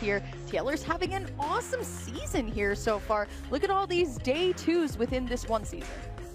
here. Taylor's having an awesome season here so far. Look at all these day 2s within this one season.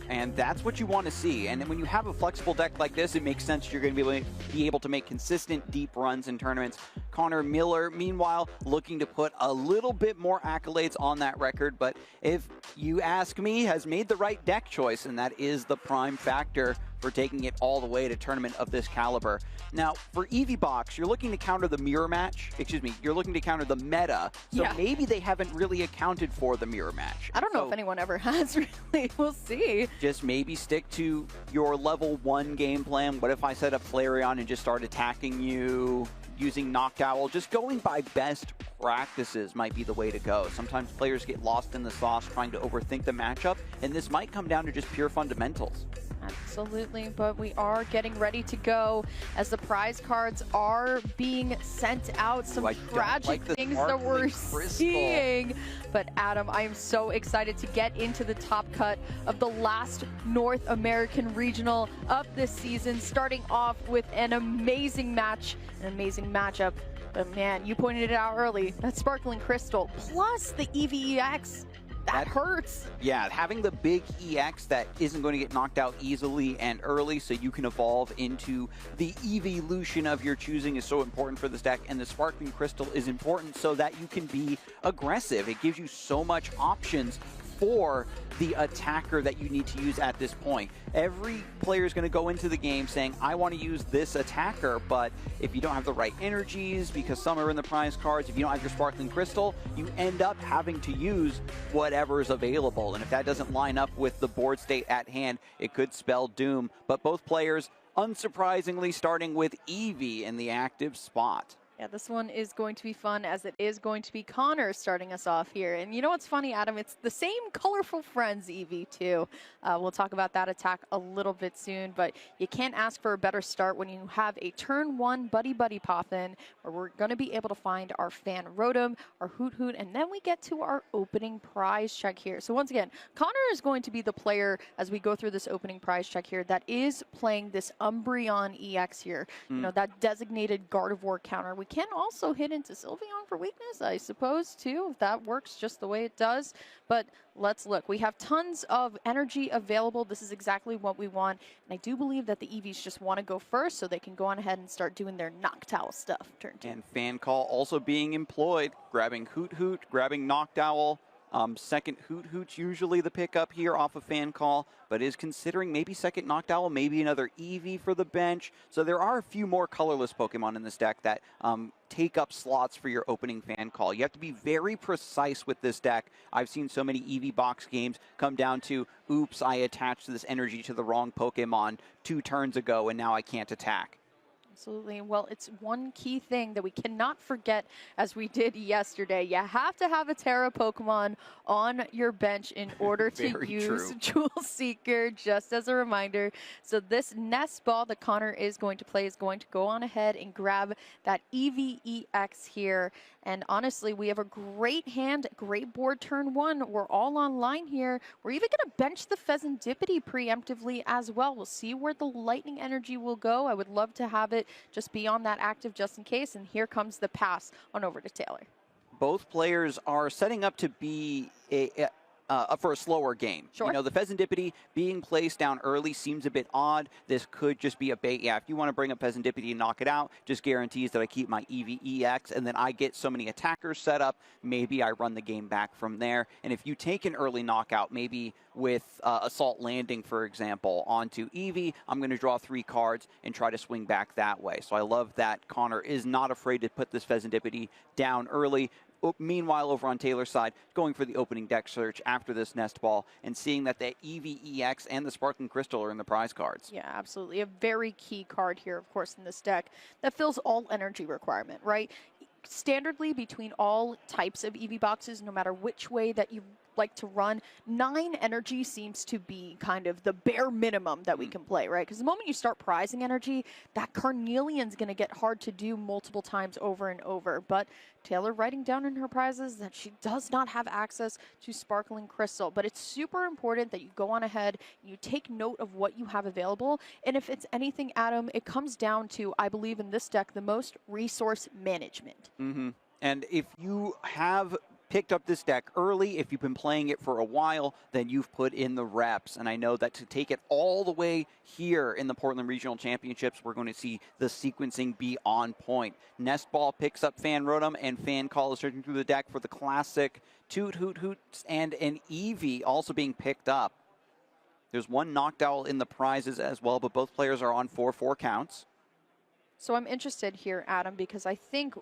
And that's what you want to see. And when you have a flexible deck like this, it makes sense you're going to be able to make consistent deep runs in tournaments. Connor Miller, meanwhile, looking to put a little bit more accolades on that record. But if you ask me, has made the right deck choice, and that is the prime factor for taking it all the way to tournament of this caliber. Now, for Eevee Box, you're looking to counter the mirror match. Excuse me, you're looking to counter the meta. So maybe they haven't really accounted for the mirror match. I don't know if anyone ever has, really. We'll see. Just maybe stick to your level 1 game plan. What if I set up Flareon and just start attacking you using Noctowl? Just going by best practices might be the way to go. Sometimes players get lost in the sauce trying to overthink the matchup, and this might come down to just pure fundamentals. Absolutely, but we are getting ready to go as the prize cards are being sent out. Some tragic things that we're seeing. But Adam, I am so excited to get into the top cut of the last North American regional of this season, starting off with an amazing match, an amazing matchup. But man, you pointed it out early, that Sparkling Crystal plus the Eevee EX. That hurts. Yeah, having the big EX that isn't going to get knocked out easily and early so you can evolve into the evolution of your choosing is so important for this deck, and the Sparkling Crystal is important so that you can be aggressive. It gives you so much options for the attacker that you need to use at this point. Every player is going to go into the game saying, I want to use this attacker, but if you don't have the right energies, because some are in the prize cards, if you don't have your Sparkling Crystal, you end up having to use whatever is available. And if that doesn't line up with the board state at hand, it could spell doom. But both players, unsurprisingly, starting with Eevee in the active spot. Yeah, this one is going to be fun, as it is going to be Connor starting us off here. And you know what's funny, Adam? It's the same colorful friends, Eevee, too. We'll talk about that attack a little bit soon, but you can't ask for a better start when you have a turn 1 buddy pop-in, where we're going to be able to find our Fan Rotom, our Hoot Hoot, and then we get to our opening prize check here. So once again, Connor is going to be the player, as we go through this opening prize check here, that is playing this Umbreon EX here. You know, that designated Gardevoir counter. We can also hit into Sylveon for weakness, I suppose, too, if that works just the way it does. But let's look. We have tons of energy available. This is exactly what we want. And I do believe that the Eevees just want to go first so they can go on ahead and start doing their Noctowl stuff. Turn 2. And Fan Call also being employed, grabbing Hoot Hoot, grabbing Noctowl. Second Hoot Hoot's usually the pickup here off of Fan Call, but is considering maybe second Noctowl, maybe another Eevee for the bench. So there are a few more colorless Pokemon in this deck that take up slots for your opening Fan Call. You have to be very precise with this deck. I've seen so many Eevee box games come down to, oops, I attached this energy to the wrong Pokemon 2 turns ago and now I can't attack. Absolutely. Well, it's one key thing that we cannot forget, as we did yesterday. You have to have a Terra Pokemon on your bench in order to use Jewel Seeker, just as a reminder. So this Nest Ball that Connor is going to play is going to go on ahead and grab that Eevee EX here. And honestly, we have a great hand, great board turn 1. We're all online here. We're even going to bench the Pheasantipity preemptively as well. We'll see where the Lightning Energy will go. I would love to have it just be on that active just in case. And here comes the pass on over to Taylor. Both players are setting up to be for a slower game. Sure. You know, the Pheasantipity being placed down early seems a bit odd. This could just be a bait. Yeah, if you want to bring up Pheasantipity and knock it out, just guarantees that I keep my Eevee EX, and then I get so many attackers set up, maybe I run the game back from there. And if you take an early knockout, maybe with Assault Landing, for example, onto Eevee, I'm going to draw 3 cards and try to swing back that way. So I love that Connor is not afraid to put this Pheasantipity down early. Meanwhile, over on Taylor's side, going for the opening deck search after this Nest Ball and seeing that the Eevee EX and the Sparkling Crystal are in the prize cards. Yeah, absolutely. A very key card here, of course, in this deck that fills all energy requirement, right? Standardly, between all types of Eevee boxes, no matter which way that you like to run, 9 energy seems to be kind of the bare minimum that we can play, right? Because the moment you start prizing energy, that Carnelian's going to get hard to do multiple times over and over. But Taylor writing down in her prizes that she does not have access to Sparkling Crystal. But it's super important that you go on ahead, you take note of what you have available. And if it's anything, Adam, it comes down to, I believe in this deck, the most resource management. And if you have picked up this deck early, if you've been playing it for a while, then you've put in the reps. And I know that to take it all the way here in the Portland Regional Championships, we're going to see the sequencing be on point. Nestball picks up Fan Rotom, and Fan Call is searching through the deck for the classic Toot Hoot Hoots and an Eevee also being picked up. There's one Noctowl in the prizes as well, but both players are on 4-4 counts. So I'm interested here, Adam, because I think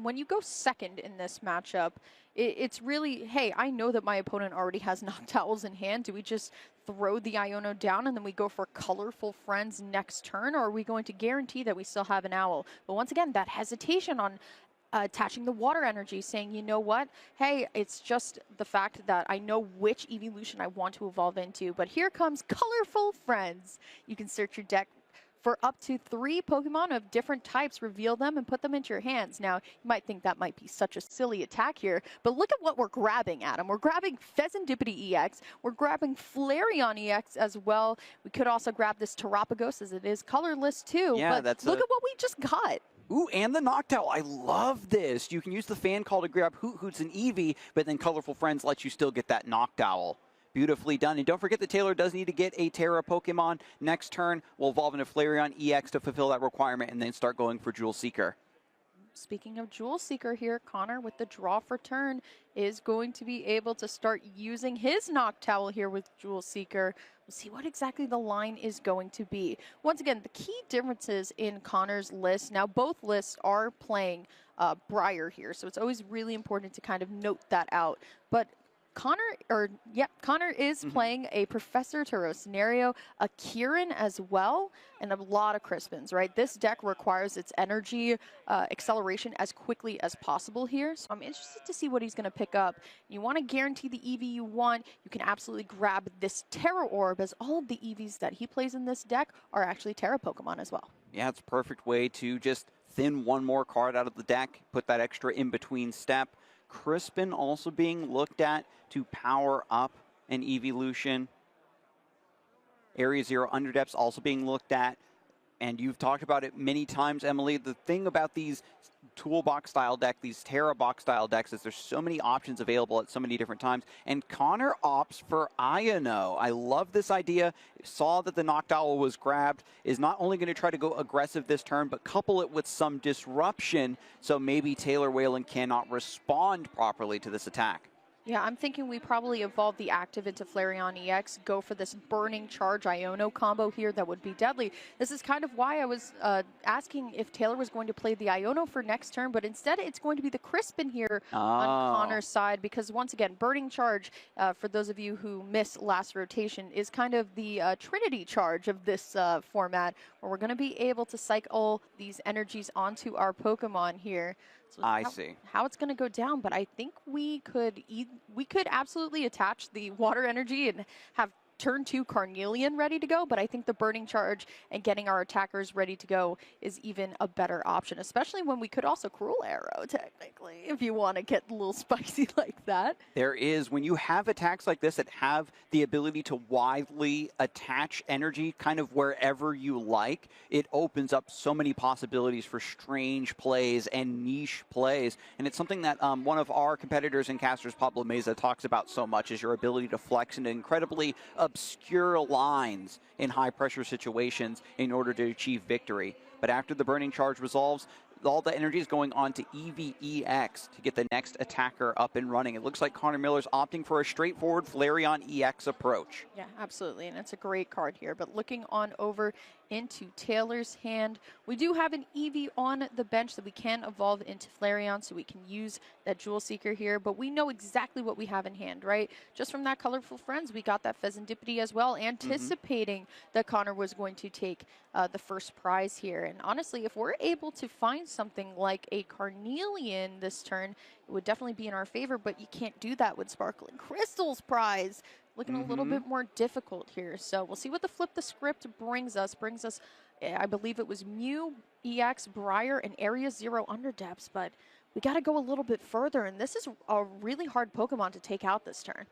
when you go second in this matchup, it's really, hey, I know that my opponent already has Noctowls in hand. Do we just throw the Iono down and then we go for colorful friends next turn, or are we going to guarantee that we still have an owl? But once again, that hesitation on attaching the water energy, saying, you know what, hey, it's just the fact that I know which evolution I want to evolve into. But here comes colorful friends. You can search your deck for up to 3 Pokemon of different types, reveal them, and put them into your hands. Now, you might think that might be such a silly attack here, but look at what we're grabbing, Adam. We're grabbing Pheasantipity EX. We're grabbing Flareon EX as well. We could also grab this Terapagos, as it is colorless too. Yeah, but look at what we just got. Ooh, and the Noctowl. I love this. You can use the Fan Call to grab Hoot Hoots and Eevee, but then Colorful Friends lets you still get that Noctowl. Beautifully done. And don't forget that Taylor does need to get a Terra Pokemon. Next turn, we'll evolve into Flareon EX to fulfill that requirement and then start going for Jewel Seeker. Speaking of Jewel Seeker here, Connor with the draw for turn is going to be able to start using his Noctowl here with Jewel Seeker. We'll see what exactly the line is going to be. Once again, the key differences in Connor's list, now both lists are playing Briar here, so it's always really important to kind of note that out. But Connor is playing a Professor Turo scenario, a Kieran as well, and a lot of Crispins, right? This deck requires its energy acceleration as quickly as possible here. So I'm interested to see what he's going to pick up. You want to guarantee the Eevee you want, you can absolutely grab this Terra Orb, as all of the Eevees that he plays in this deck are actually Terra Pokemon as well. Yeah, it's a perfect way to just thin one more card out of the deck, put that extra in-between step. Crispin also being looked at to power up an evolution. Area 0 Underdepths also being looked at. And you've talked about it many times, Emily. The thing about these Toolbox style deck, these Terra Box style decks, is there's so many options available at so many different times. And Connor opts for Iono. I love this idea. Saw that the Noctowl was grabbed, is not only going to try to go aggressive this turn, but couple it with some disruption, so maybe Taylor Whalen cannot respond properly to this attack. Yeah, I'm thinking we probably evolve the active into Flareon EX, go for this Burning Charge Iono combo here that would be deadly. This is kind of why I was asking if Taylor was going to play the Iono for next turn, but instead it's going to be the Crispin here on Connor's side, because once again, Burning Charge, for those of you who missed last rotation, is kind of the Trinity Charge of this format, where we're going to be able to cycle these energies onto our Pokemon here. So I see how it's going to go down, but I think we could absolutely attach the water energy and have turn 2 Carnelian ready to go, but I think the Burning Charge and getting our attackers ready to go is even a better option, especially when we could also Cruel Arrow, technically, if you want to get a little spicy like that. There is, when you have attacks like this that have the ability to widely attach energy kind of wherever you like, it opens up so many possibilities for strange plays and niche plays, and it's something that one of our competitors and casters, Pablo Meza, talks about so much, is your ability to flex into incredibly obscure lines in high-pressure situations in order to achieve victory. But after the Burning Charge resolves, all the energy is going on to Eevee EX to get the next attacker up and running. It looks like Connor Miller's opting for a straightforward Flareon EX approach. Yeah, absolutely, and it's a great card here. But looking on over into Taylor's hand, we do have an Eevee on the bench that we can evolve into Flareon, so we can use that Jewel Seeker here. But we know exactly what we have in hand, right? Just from that Colorful Friends, we got that Pheasantipity as well, anticipating that Connor was going to take the first prize here. And honestly, if we're able to find something like a Carnelian this turn, it would definitely be in our favor, but you can't do that with Sparkling Crystal's prize. Looking a little bit more difficult here. So we'll see what the Flip the Script brings us. I believe it was Mew, EX, Briar, and Area 0 Underdepths, but we got to go a little bit further, and this is a really hard Pokemon to take out this turn.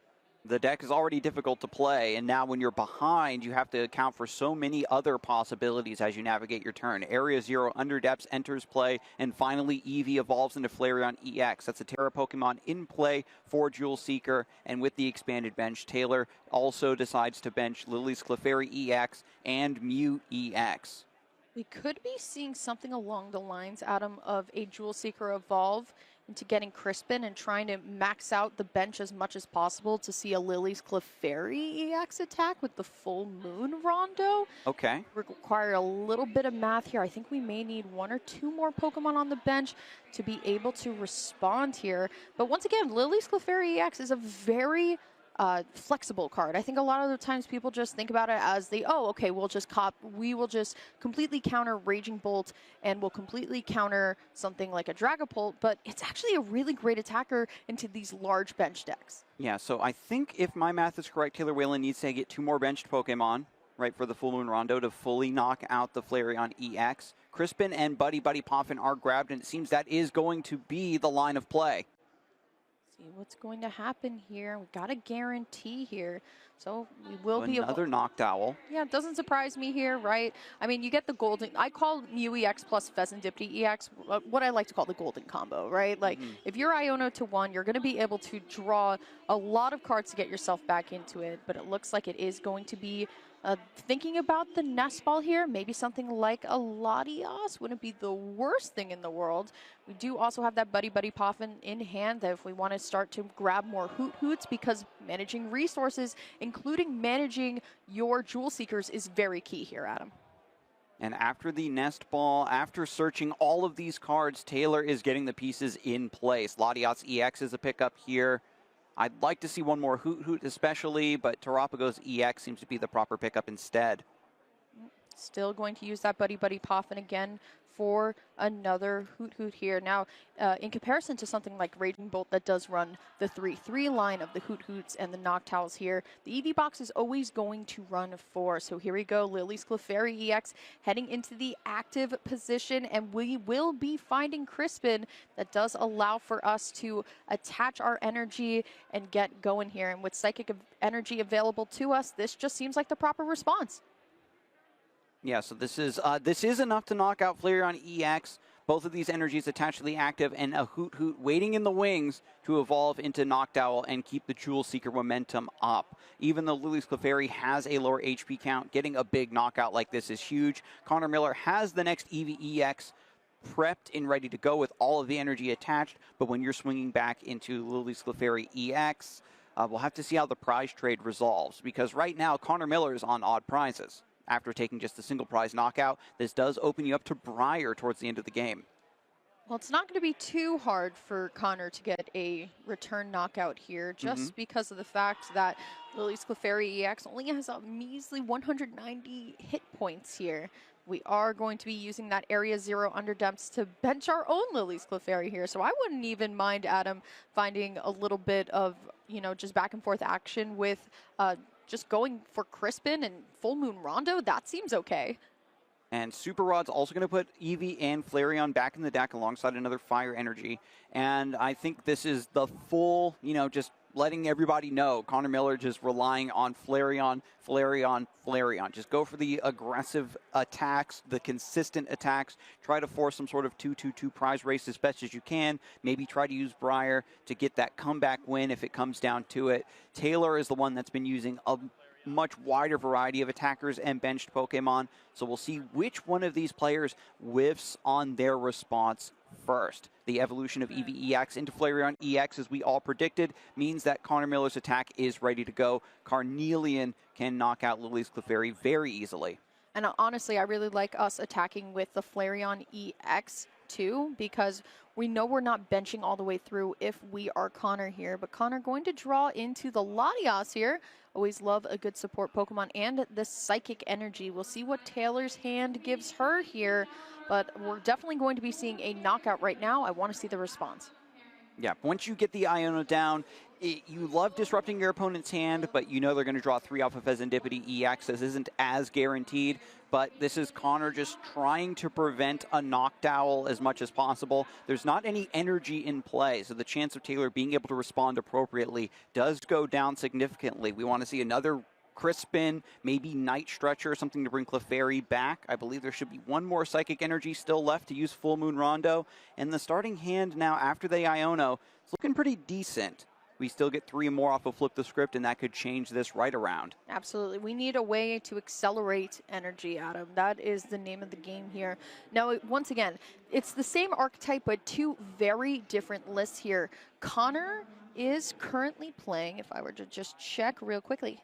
The deck is already difficult to play, and now when you're behind, you have to account for so many other possibilities as you navigate your turn. Area 0 Under Depths enters play, and finally Eevee evolves into Flareon EX. That's a Terra Pokemon in play for Jewel Seeker, and with the expanded bench, Taylor also decides to bench Lily's Clefairy EX and Mew EX. We could be seeing something along the lines, Adam, of a Jewel Seeker evolve into getting Crispin and trying to max out the bench as much as possible to see a Lily's Clefairy EX attack with the full moon Rondo. Okay. Require a little bit of math here. I think we may need 1 or 2 more Pokemon on the bench to be able to respond here. But once again, Lily's Clefairy EX is a very flexible card. I think a lot of the times people just think about it as okay, we will just completely counter Raging Bolt and we'll completely counter something like a Dragapult, but it's actually a really great attacker into these large bench decks. Yeah, so I think if my math is correct, Taylor Whalen needs to get 2 more benched Pokemon, right, for the Full Moon Rondo to fully knock out the Flareon EX. Crispin and Buddy Poffin are grabbed, and it seems that is going to be the line of play. See what's going to happen here. We got a guarantee here, so we will be another Noctowl. Yeah, it doesn't surprise me here, right? I mean, you get the golden. I call Mew EX plus Pheasant Dipty EX what I like to call the golden combo, right? Like if you're Iono to 1, you're going to be able to draw a lot of cards to get yourself back into it. But it looks like it is going to be thinking about the nest ball here, maybe something like a Latios wouldn't be the worst thing in the world. We do also have that Buddy Poffin in hand that if we want to start to grab more Hoots, because managing resources, including managing your Jewel Seekers, is very key here, Adam. And after the nest ball, after searching all of these cards, Taylor is getting the pieces in place. Latios EX is a pickup here. I'd like to see 1 more Hoot especially, but Terapagos EX seems to be the proper pickup instead. Still going to use that Buddy Poffin again for another Hoot here. Now, in comparison to something like Raging Bolt that does run the 3/3 line of the Hoots and the Noctowls here, the Eevee box is always going to run 4. So here we go, Lily's Clefairy EX heading into the active position, and we will be finding Crispin. That does allow for us to attach our energy and get going here. And with Psychic energy available to us, this just seems like the proper response. Yeah, so this is enough to knock out Flareon EX. Both of these energies attached to the active, and a Hoot waiting in the wings to evolve into Noctowl and keep the Jewel Seeker momentum up. Even though Lily's Clefairy has a lower HP count, getting a big knockout like this is huge. Connor Miller has the next Eevee EX prepped and ready to go with all of the energy attached, but when you're swinging back into Lily's Clefairy EX, we'll have to see how the prize trade resolves, because right now Connor Miller is on odd prizes. After taking just a single prize knockout, this does open you up to Briar towards the end of the game. Well, it's not going to be too hard for Connor to get a return knockout here, just because of the fact that Lily's Clefairy EX only has a measly 190 hit points here. We are going to be using that Area 0 Under Depths to bench our own Lily's Clefairy here, so I wouldn't even mind, Adam, finding a little bit of, just back and forth action with just going for Crispin and Full Moon Rondo. That seems okay. And Super Rod's also going to put Eevee and Flareon back in the deck alongside another Fire Energy. And I think this is the full, just letting everybody know, Connor Miller just relying on Flareon. Just go for the aggressive attacks, the consistent attacks. Try to force some sort of 2-2-2 prize race as best as you can. Maybe try to use Briar to get that comeback win if it comes down to it. Taylor is the one that's been using a much wider variety of attackers and benched Pokemon. So we'll see which one of these players whiffs on their response first. The evolution of Eevee EX into Flareon EX, as we all predicted, means that Connor Miller's attack is ready to go. Carnelian can knock out Lily's Clefairy very easily. And honestly, I really like us attacking with the Flareon EX too, because we know we're not benching all the way through if we are Connor here. But Connor going to draw into the Latios here. Always love a good support Pokemon and the Psychic Energy. We'll see what Taylor's hand gives her here, but we're definitely going to be seeing a knockout right now. I want to see the response. Yeah, once you get the Iono down, You love disrupting your opponent's hand, but you know they're going to draw 3 off of Serendipity EX. This isn't as guaranteed, but this is Connor just trying to prevent a Noctowl as much as possible. There's not any energy in play, so the chance of Taylor being able to respond appropriately does go down significantly. We want to see another Crispin, maybe Night Stretcher, something to bring Clefairy back. I believe there should be one more Psychic Energy still left to use Full Moon Rondo. And the starting hand now after the Iono is looking pretty decent. We still get 3 more off of Flip the Script, and that could change this right around. Absolutely. We need a way to accelerate energy, Adam. That is the name of the game here. Now, once again, it's the same archetype, but 2 very different lists here. Connor is currently playing, if I were to just check real quickly,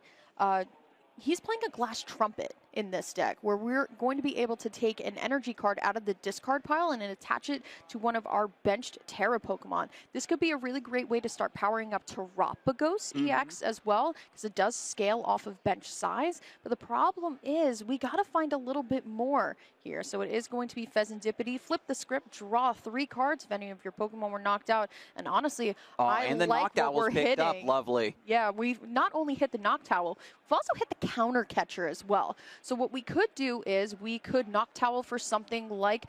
he's playing a Glass Trumpet in this deck, where we're going to be able to take an energy card out of the discard pile and then attach it to one of our benched Terra Pokemon. This could be a really great way to start powering up Terapagos EX as well, because it does scale off of bench size. But the problem is we got to find a little bit more here. So it is going to be Serendipity. Flip the script, draw 3 cards if any of your Pokemon were knocked out. And honestly, I and the like what we're picked hitting. Up. Lovely. Yeah, we've not only hit the Noctowl, we've also hit the Counter Catcher as well. So what we could do is we could Noctowl for something like,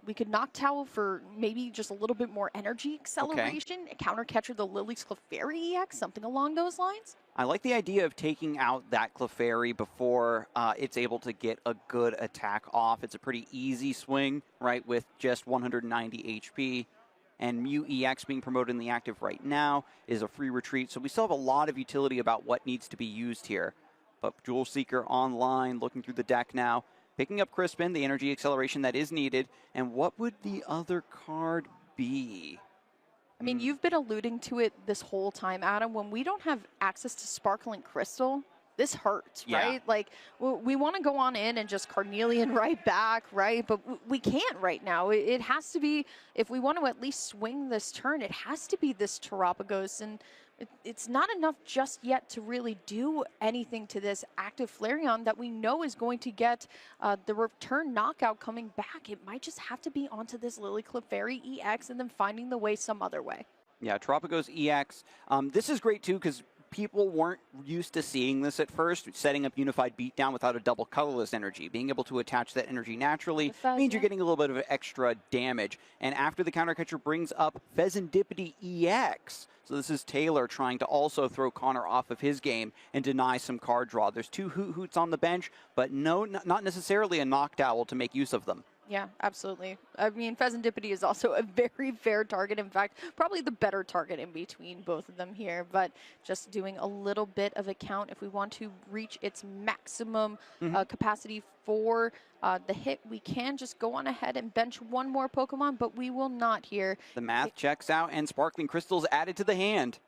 we could Noctowl for maybe just a little bit more energy acceleration, Counter Catcher the Lily's Clefairy EX, something along those lines. I like the idea of taking out that Clefairy before it's able to get a good attack off. It's a pretty easy swing, right, with just 190 HP. And Mew EX being promoted in the active right now is a free retreat. So we still have a lot of utility about what needs to be used here. But Jewel Seeker online, looking through the deck now, picking up Crispin, the energy acceleration that is needed. And what would the other card be? I mean, you've been alluding to it this whole time, Adam. When we don't have access to Sparkling Crystal, this hurts, right? Like, we want to go on in and just Carnelian right back, right? But we can't right now. It has to be, if we want to at least swing this turn, it has to be this Terapagos. And it's not enough just yet to really do anything to this active Flareon that we know is going to get the return knockout coming back. It might just have to be onto this Lily Clefairy EX and then finding the way some other way. Yeah, Terapagos EX. This is great, too, because people weren't used to seeing this at first, setting up Unified Beatdown without a double colorless energy. Being able to attach that energy naturally means you're getting a little bit of extra damage. And after the Counter Catcher brings up Serendipity EX. So this is Taylor trying to also throw Connor off of his game and deny some card draw. There's 2 Hoot-Hoots on the bench, but not necessarily a Noctowl to make use of them. Yeah, absolutely. I mean, Serendipity is also a very fair target. In fact, probably the better target in between both of them here. But just doing a little bit of a count if we want to reach its maximum capacity for the hit. We can just go on ahead and bench 1 more Pokemon, but we will not here. The math checks out, and Sparkling Crystals added to the hand.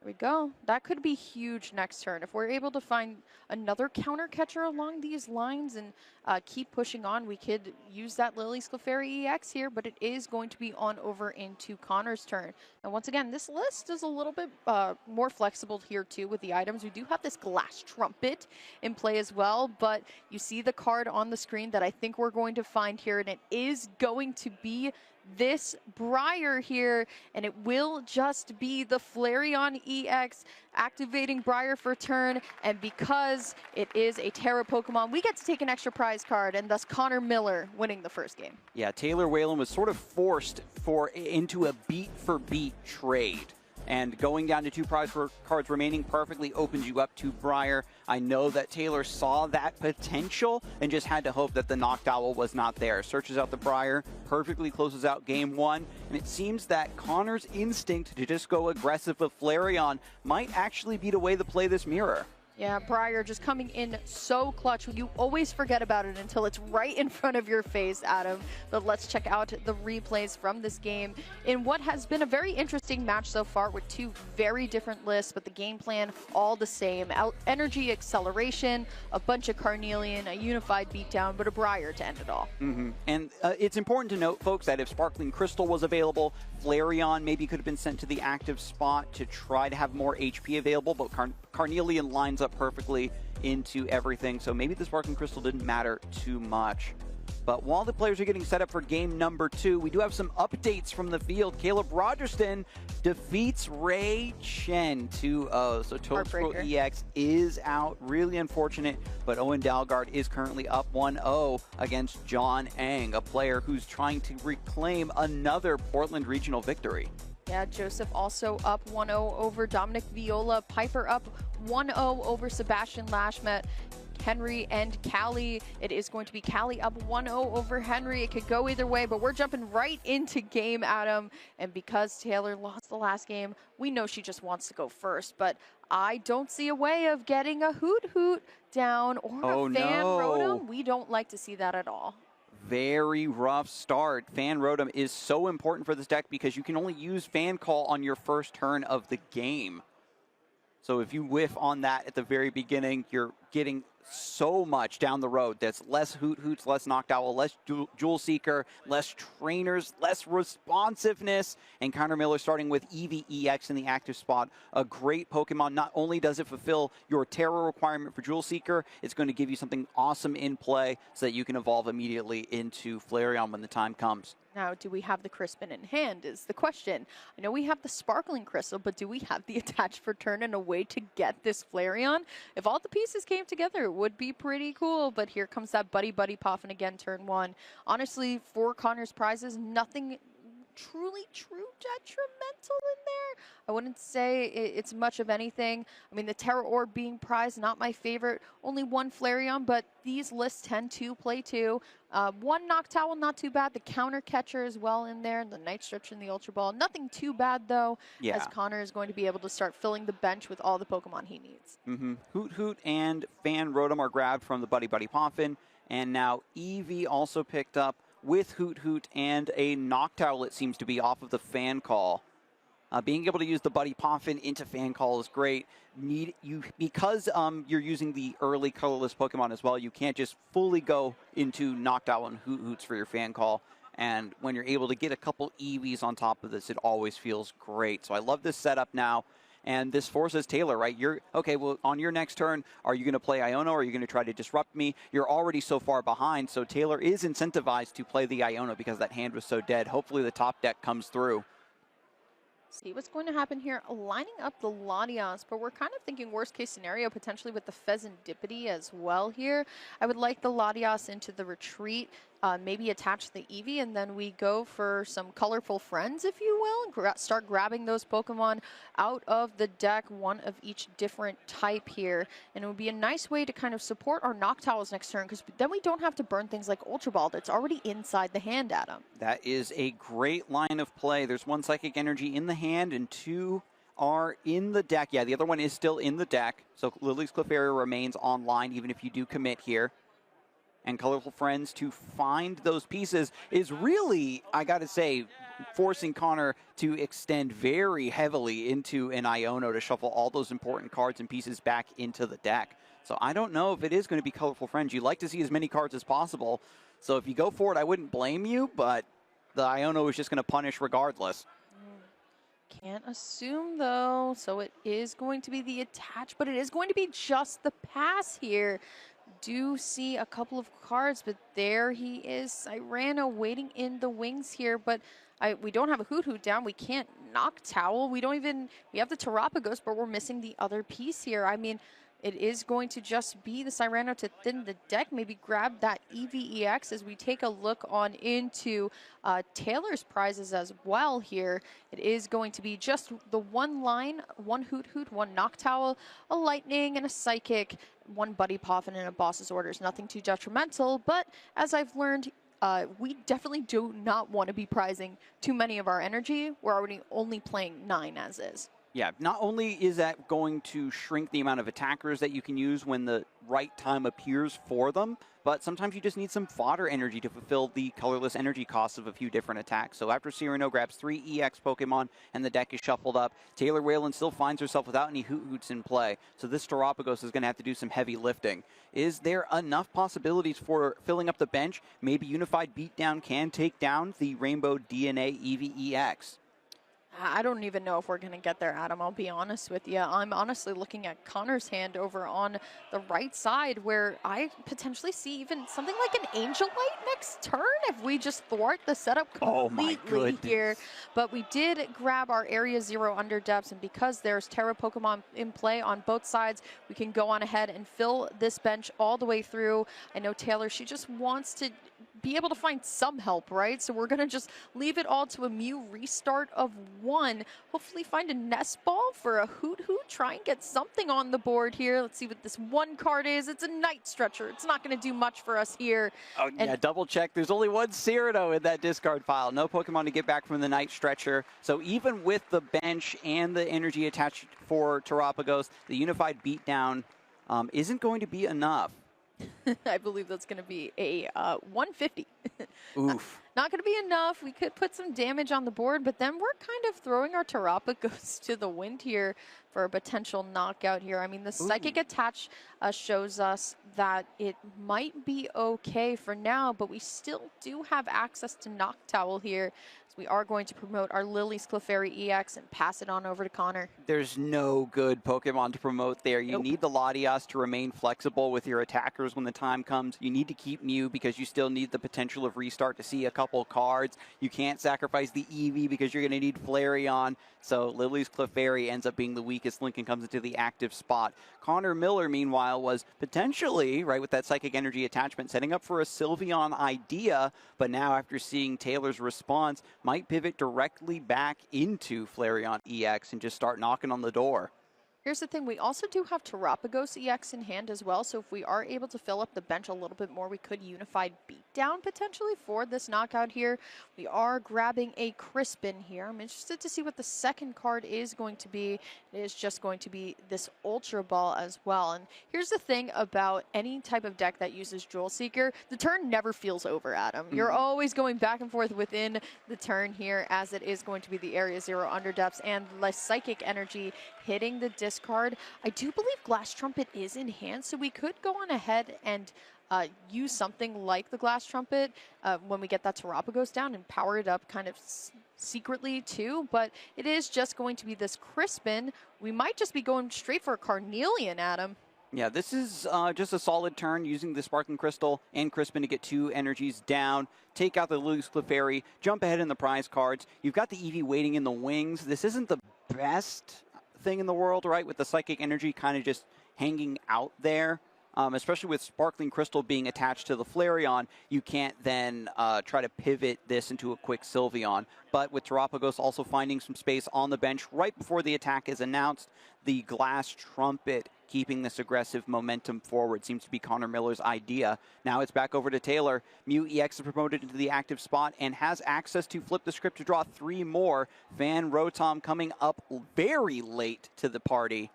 There we go. That could be huge next turn. If we're able to find another Counter Catcher along these lines and keep pushing on, we could use that Lily's Clefairy EX here, but it is going to be on over into Connor's turn. And once again, this list is a little bit more flexible here too with the items. We do have this Glass Trumpet in play as well, but you see the card on the screen that I think we're going to find here, and it is going to be this Briar here, and it will just be the Flareon EX activating Briar for turn. And because it is a Terra Pokemon, we get to take an extra prize card, and thus Connor Miller winning the first game. Yeah, Taylor Whalen was sort of forced into a beat-for-beat trade. And going down to 2 prize cards remaining perfectly opens you up to Briar. I know that Taylor saw that potential and just had to hope that the Noctowl was not there. Searches out the Briar, perfectly closes out game 1. And it seems that Connor's instinct to just go aggressive with Flareon might actually be the way to play this mirror. Yeah, Briar just coming in so clutch. You always forget about it until it's right in front of your face, Adam. But let's check out the replays from this game in what has been a very interesting match so far with 2 very different lists, but the game plan all the same. Energy acceleration, a bunch of Carnelian, a Unified Beatdown, but a Briar to end it all. And it's important to note, folks, that if Sparkling Crystal was available, Flareon maybe could have been sent to the active spot to try to have more HP available, but Carnelian lines up perfectly into everything, so maybe the Sparkling Crystal didn't matter too much. But while the players are getting set up for game number 2, we do have some updates from the field. Caleb Rogerston defeats Ray Chen 2-0. So Total EX is out. Really unfortunate, but Owen Dalgard is currently up 1-0 against John Ang, a player who's trying to reclaim another Portland regional victory. Yeah, Joseph also up 1-0 over Dominic Viola. Piper up 1-0 over Sebastian Lashmet. Henry and Callie. It is going to be Callie up 1-0 over Henry. It could go either way, but we're jumping right into game, Adam. And because Taylor lost the last game, we know she just wants to go first. But I don't see a way of getting a hoot hoot down or a fan rotom. We don't like to see that at all. Very rough start. Fan Rotom is so important for this deck because you can only use Fan Call on your first turn of the game. So if you whiff on that at the very beginning, you're getting so much down the road. That's less Hoot Hoots, less Noctowl, less Jewel Seeker, less trainers, less responsiveness. And Connor Miller starting with Eevee EX in the active spot. A great Pokemon. Not only does it fulfill your Terror requirement for Jewel Seeker, it's going to give you something awesome in play so that you can evolve immediately into Flareon when the time comes. Now, do we have the Crispin in hand is the question. I know we have the Sparkling Crystal, but do we have the Attach for Turn and a way to get this Flareon? If all the pieces came together, it would be pretty cool, but here comes that Buddy Poffin again, turn 1. Honestly, for Connor's prizes, nothing truly detrimental in there. I wouldn't say it's much of anything. I mean, the Terra Orb being prized, not my favorite. Only one Flareon, but these lists tend to play 2. One Noctowl, not too bad. The Counter Catcher as well in there. The Night Stretch and the Ultra Ball. Nothing too bad, though, as Connor is going to be able to start filling the bench with all the Pokemon he needs. Hoot Hoot and Fan Rotom are grabbed from the Buddy Poffin. And now Eevee also picked up with Hoot Hoot and a Noctowl, it seems to be, off of the Fan Call. Being able to use the Buddy Poffin into Fan Call is great. Because you're using the early colorless Pokemon as well, you can't just fully go into Noctowl and Hoot Hoots for your Fan Call. And when you're able to get a couple Eevees on top of this, it always feels great. So I love this setup now. And this forces Taylor, right? Okay, well, on your next turn, are you going to play Iono or are you going to try to disrupt me? You're already so far behind, so Taylor is incentivized to play the Iono because that hand was so dead. Hopefully the top deck comes through. See what's going to happen here. Lining up the Latias, but we're kind of thinking worst case scenario potentially with the Pheasantipity as well here. I would like the Latias into the retreat, maybe attach the Eevee, and then we go for some colorful friends, if you will, and start grabbing those Pokemon out of the deck, one of each different type here. And it would be a nice way to kind of support our Noctowls next turn, because then we don't have to burn things like Ultra Ball that's already inside the hand, Adam. That is a great line of play. There's one Psychic Energy in the hand and 2 are in the deck. Yeah, the other one is still in the deck. So Lily's Clefairy remains online even if you do commit here. And Colorful Friends to find those pieces is really, I gotta say, forcing Connor to extend very heavily into an Iono to shuffle all those important cards and pieces back into the deck. So I don't know if it is going to be Colorful Friends. You like to see as many cards as possible. So if you go for it, I wouldn't blame you, but the Iono is just going to punish regardless. Can't assume, though. So it is going to be the attach, but it is going to be just the pass here. Do see a couple of cards, but there he is, Cyrano waiting in the wings here, but we don't have a Hoot Hoot down. We can't Noctowl. We have the Terapagos, but we're missing the other piece here. I mean, it is going to just be the Cyrano to thin the deck. Maybe grab that Eevee EX as we take a look on into Taylor's prizes as well here. It is going to be just the one line, one Hoot Hoot, one Noctowl, a Lightning, and a Psychic, one Buddy Poffin, and a Boss's Orders. Nothing too detrimental, but as I've learned, we definitely do not want to be prizing too many of our energy. We're already only playing 9 as is. Yeah, not only is that going to shrink the amount of attackers that you can use when the right time appears for them, but sometimes you just need some fodder energy to fulfill the colorless energy costs of a few different attacks. So after Cyrano grabs 3 EX Pokemon and the deck is shuffled up, Taylor Whalen still finds herself without any Hoot Hoots in play. So this Terapagos is going to have to do some heavy lifting. Is there enough possibilities for filling up the bench? Maybe Unified Beatdown can take down the Rainbow DNA Eevee EX. I don't even know if we're going to get there, Adam. I'll be honest with you. I'm honestly looking at Connor's hand over on the right side where I potentially see even something like an Angel Light next turn if we just thwart the setup completely here. But we did grab our Area 0 under depths, and because there's Terra Pokemon in play on both sides, we can go on ahead and fill this bench all the way through. I know Taylor, she just wants to be able to find some help, right? So we're going to just leave it all to a Mew restart of 1. Hopefully find a nest ball for a Hoot Hoot. Try and get something on the board here. Let's see what this one card is. It's a Night Stretcher. It's not going to do much for us here. Oh, yeah, double check. There's only one Cyrano in that discard pile. No Pokemon to get back from the Night Stretcher. So even with the bench and the energy attached for Terapagos, the Unified Beatdown isn't going to be enough. I believe that's going to be a 150. Oof. Not going to be enough. We could put some damage on the board, but then we're kind of throwing our Terapagos to the wind here for a potential knockout here. I mean, the Psychic Attach shows us that it might be okay for now, but we still do have access to Noctowl here. So we are going to promote our Lily's Clefairy EX and pass it on over to Connor. There's no good Pokemon to promote there. You need the Latias to remain flexible with your attackers when the time comes. You need to keep Mew because you still need the potential of restart to see a couple cards. You can't sacrifice the Eevee because you're going to need Flareon. So Lily's Clefairy ends up being the weakest link and comes into the active spot. Connor Miller, meanwhile, was potentially, right, with that Psychic Energy attachment, setting up for a Sylveon idea, but now after seeing Taylor's response, might pivot directly back into Flareon EX and just start knocking on the door. Here's the thing, we also do have Terapagos EX in hand as well, so if we are able to fill up the bench a little bit more, we could Unified Beatdown potentially for this knockout here. We are grabbing a Crispin here. I'm interested to see what the second card is going to be. It is just going to be this Ultra Ball as well. And here's the thing about any type of deck that uses Jewel Seeker, the turn never feels over, Adam. You're always going back and forth within the turn here, as it is going to be the Area 0 under depths and the Psychic Energy hitting the discard. I do believe Glass Trumpet is in hand, so we could go on ahead and use something like the Glass Trumpet when we get that Terapagos down and power it up kind of secretly too, but it is just going to be this Crispin. We might just be going straight for a Carnelian, Adam. Yeah, this is just a solid turn using the Sparkling Crystal and Crispin to get 2 energies down, take out the Lily's Clefairy, jump ahead in the prize cards. You've got the Eevee waiting in the wings. This isn't the best thing in the world, right, with the Psychic Energy kind of just hanging out there, especially with Sparkling Crystal being attached to the Flareon. You can't then try to pivot this into a quick Sylveon. But with Terapagos also finding some space on the bench right before the attack is announced, the Glass Trumpet keeping this aggressive momentum forward seems to be Connor Miller's idea. Now it's back over to Taylor. Mew EX is promoted into the active spot and has access to flip the script to draw 3 more. Van Rotom coming up very late to the party.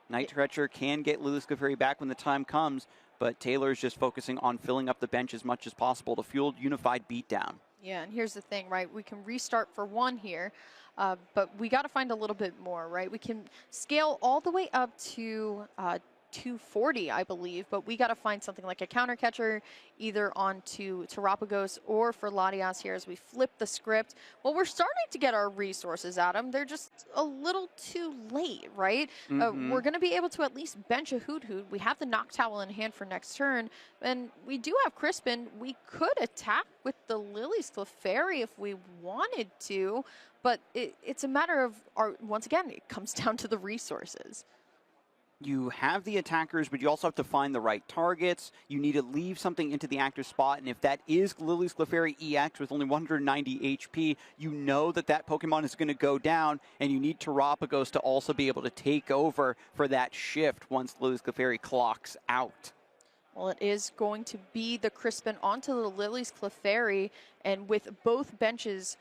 Night Stretcher can get Lily's Clefairy back when the time comes, but Taylor's just focusing on filling up the bench as much as possible to fuel Unified Beatdown. Yeah, and here's the thing, right? We can restart for 1 here, but we got to find a little bit more, right? We can scale all the way up to 240, I believe, but we got to find something like a counter catcher either onto Terapagos or for Latias here as we flip the script. Well, we're starting to get our resources, Adam. They're just a little too late, right? We're going to be able to at least bench a Hoot Hoot. We have the Noctowl in hand for next turn, and we do have Crispin. We could attack with the Lily's Clefairy if we wanted to, but it's a matter of, once again, it comes down to the resources. You have the attackers, but you also have to find the right targets. You need to leave something into the active spot, and if that is Lily's Clefairy EX with only 190 HP, you know that that Pokemon is going to go down, and you need Terapagos to also be able to take over for that shift once Lily's Clefairy clocks out. Well, it is going to be the Crispin onto the Lily's Clefairy, and with both benches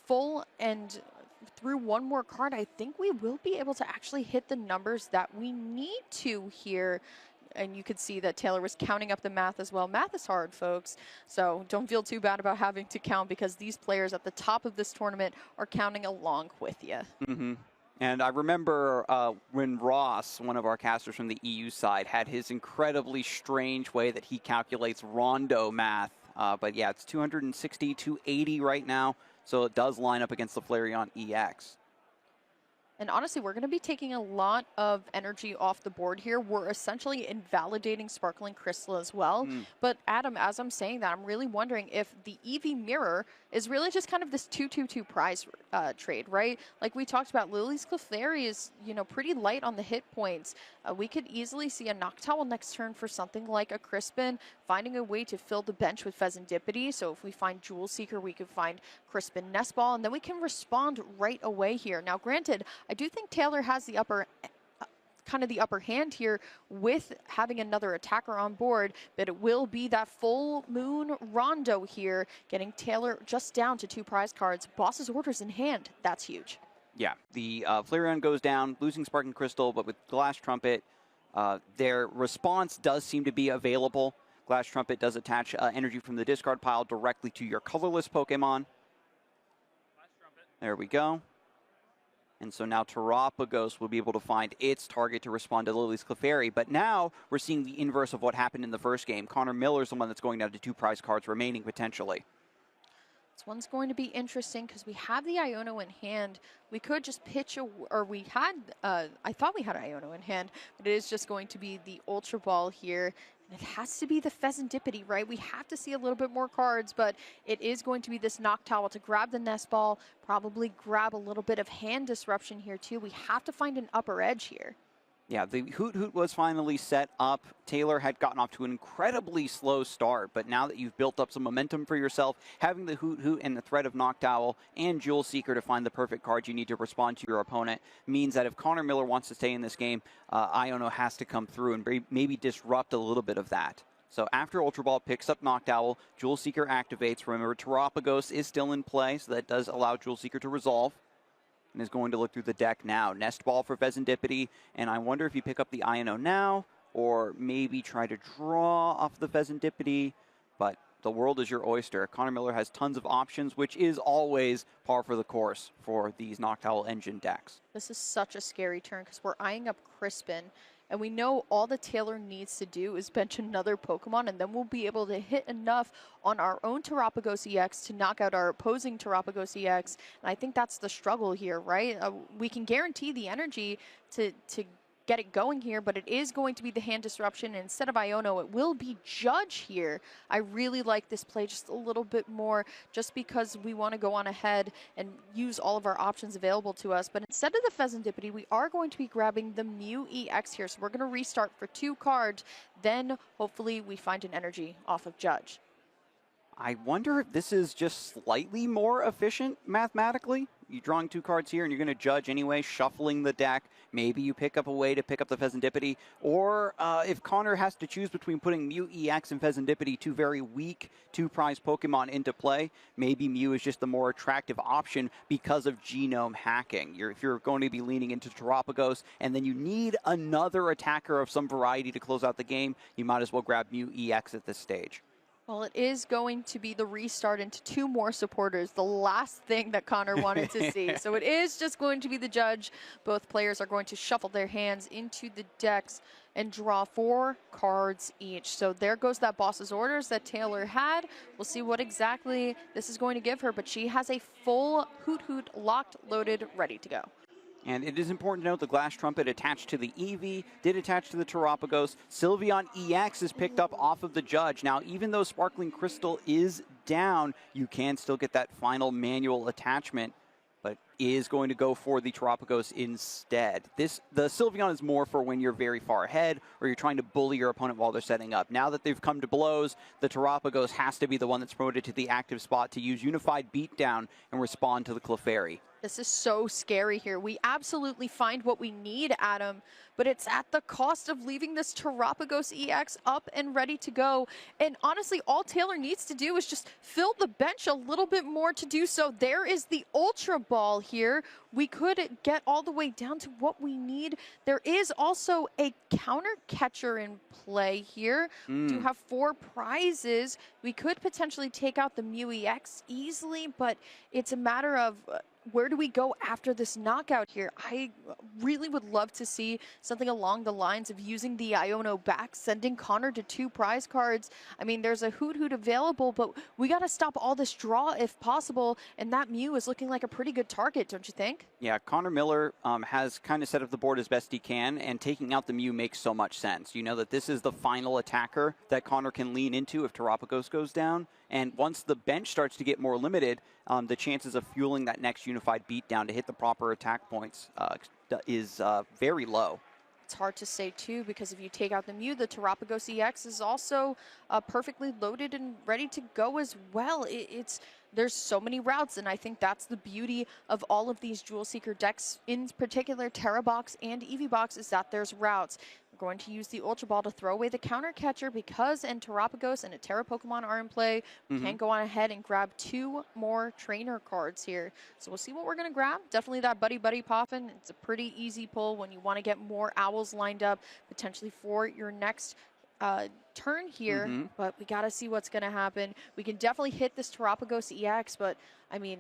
full and through 1 more card, I think we will be able to actually hit the numbers that we need to here. And you could see that Taylor was counting up the math as well. Math is hard, folks. So don't feel too bad about having to count, because these players at the top of this tournament are counting along with you. And I remember when Ross, one of our casters from the EU side, had his incredibly strange way that he calculates rondo math. But yeah, it's 260, 280 right now. So it does line up against the Flareon EX. And honestly, we're going to be taking a lot of energy off the board here. We're essentially invalidating Sparkling Crystal as well. But Adam, as I'm saying that, I'm really wondering if the Eevee mirror is really just kind of this 2-2-2 prize trade, right? Like we talked about, Lily's Clefairy is, you know, pretty light on the hit points. We could easily see a Noctowl next turn for something like a Crispin, finding a way to fill the bench with Pheasantipity. So if we find Jewel Seeker, we could find Crispin Nest Ball, and then we can respond right away here. Now, granted, I do think Taylor has the upper hand here with having another attacker on board, but it will be that full moon rondo here, getting Taylor just down to 2 prize cards. Boss's orders in hand. That's huge. Yeah, the Flareon goes down, losing Sparking Crystal, but with Glass Trumpet, their response does seem to be available. Glass Trumpet does attach energy from the discard pile directly to your colorless Pokemon. There we go. And so now Terapagos will be able to find its target to respond to Lily's Clefairy. But now we're seeing the inverse of what happened in the first game. Connor Miller's the one that's going down to 2 prize cards remaining potentially. This one's going to be interesting because we have the Iono in hand. We could just pitch we had, I thought we had Iono in hand, but it is just going to be the Ultra Ball here. And it has to be the Pheasantipity, right? We have to see a little bit more cards, but it is going to be this Noctowl to grab the Nest Ball, probably grab a little bit of hand disruption here too. We have to find an upper edge here. Yeah, the Hoot Hoot was finally set up. Taylor had gotten off to an incredibly slow start, but now that you've built up some momentum for yourself, having the Hoot Hoot and the threat of Noctowl and Jewel Seeker to find the perfect cards you need to respond to your opponent means that if Connor Miller wants to stay in this game, Iono has to come through and maybe disrupt a little bit of that. So after Ultra Ball picks up Noctowl, Jewel Seeker activates. Remember, Terapagos is still in play, so that does allow Jewel Seeker to resolve. And is going to look through the deck now. Nest Ball for Pheasantipity, and I wonder if you pick up the Iono now, or maybe try to draw off the Pheasantipity, but the world is your oyster. Connor Miller has tons of options, which is always par for the course for these Noctowl engine decks. This is such a scary turn because we're eyeing up Crispin, and we know all the Taylor needs to do is bench another Pokemon, and then we'll be able to hit enough on our own Terapagos EX to knock out our opposing Terapagos EX. And I think that's the struggle here, right? We can guarantee the energy to get it going here, but it is going to be the hand disruption. And instead of Iono, it will be Judge here. I really like this play just a little bit more, just because we want to go on ahead and use all of our options available to us. But instead of the Pheasantipity, we are going to be grabbing the Mew EX here. So we're going to restart for 2 cards. Then hopefully we find an energy off of Judge. I wonder if this is just slightly more efficient mathematically. You're drawing 2 cards here and you're going to Judge anyway, shuffling the deck. Maybe you pick up a way to pick up the Pheasantipity. Or if Connor has to choose between putting Mew EX and Pheasantipity, 2 very weak 2 prize Pokemon into play, maybe Mew is just the more attractive option because of genome hacking. If you're going to be leaning into Terapagos and then you need another attacker of some variety to close out the game, you might as well grab Mew EX at this stage. Well, it is going to be the restart into 2 more supporters, the last thing that Connor wanted to see. So it is just going to be the Judge. Both players are going to shuffle their hands into the decks and draw 4 cards each. So there goes that Boss's Orders that Taylor had. We'll see what exactly this is going to give her, but she has a full Hoot Hoot locked, loaded, ready to go. And it is important to note the Glass Trumpet attached to the Eevee, did attach to the Terapagos. Sylveon EX is picked up off of the Judge. Now, even though Sparkling Crystal is down, you can still get that final manual attachment, but is going to go for the Terapagos instead. The Sylveon is more for when you're very far ahead or you're trying to bully your opponent while they're setting up. Now that they've come to blows, the Terapagos has to be the one that's promoted to the active spot to use Unified Beatdown and respond to the Clefairy. This is so scary here. We absolutely find what we need, Adam, but it's at the cost of leaving this Terapagos EX up and ready to go. And honestly, all Taylor needs to do is just fill the bench a little bit more to do so. There is the Ultra Ball here. We could get all the way down to what we need. There is also a counter catcher in play here. We do have 4 prizes. We could potentially take out the Mew EX easily, but it's a matter of where do we go after this knockout here? I really would love to see something along the lines of using the Iono back, sending Connor to 2 prize cards. I mean, there's a Hoot available, but we got to stop all this draw if possible, and that Mew is looking like a pretty good target, don't you think? Yeah, Connor Miller has kind of set up the board as best he can, and taking out the Mew makes so much sense. You know that this is the final attacker that Connor can lean into if Terapagos goes down, and once the bench starts to get more limited, the chances of fueling that next unified beatdown to hit the proper attack points is very low. It's hard to say too, because if you take out the Mew, the Terapagos EX is also perfectly loaded and ready to go as well. There's so many routes, and I think that's the beauty of all of these Jewel Seeker decks, in particular Terabox and Eevee Box, is that there's routes. We're going to use the Ultra Ball to throw away the counter catcher because Terapagos and a Terra Pokemon are in play. We can go on ahead and grab 2 more trainer cards here. So we'll see what we're going to grab. Definitely that Buddy Buddy Poffin. It's a pretty easy pull when you want to get more owls lined up, potentially for your next turn here, but we got to see what's going to happen. We can definitely hit this Terapagos EX, but I mean,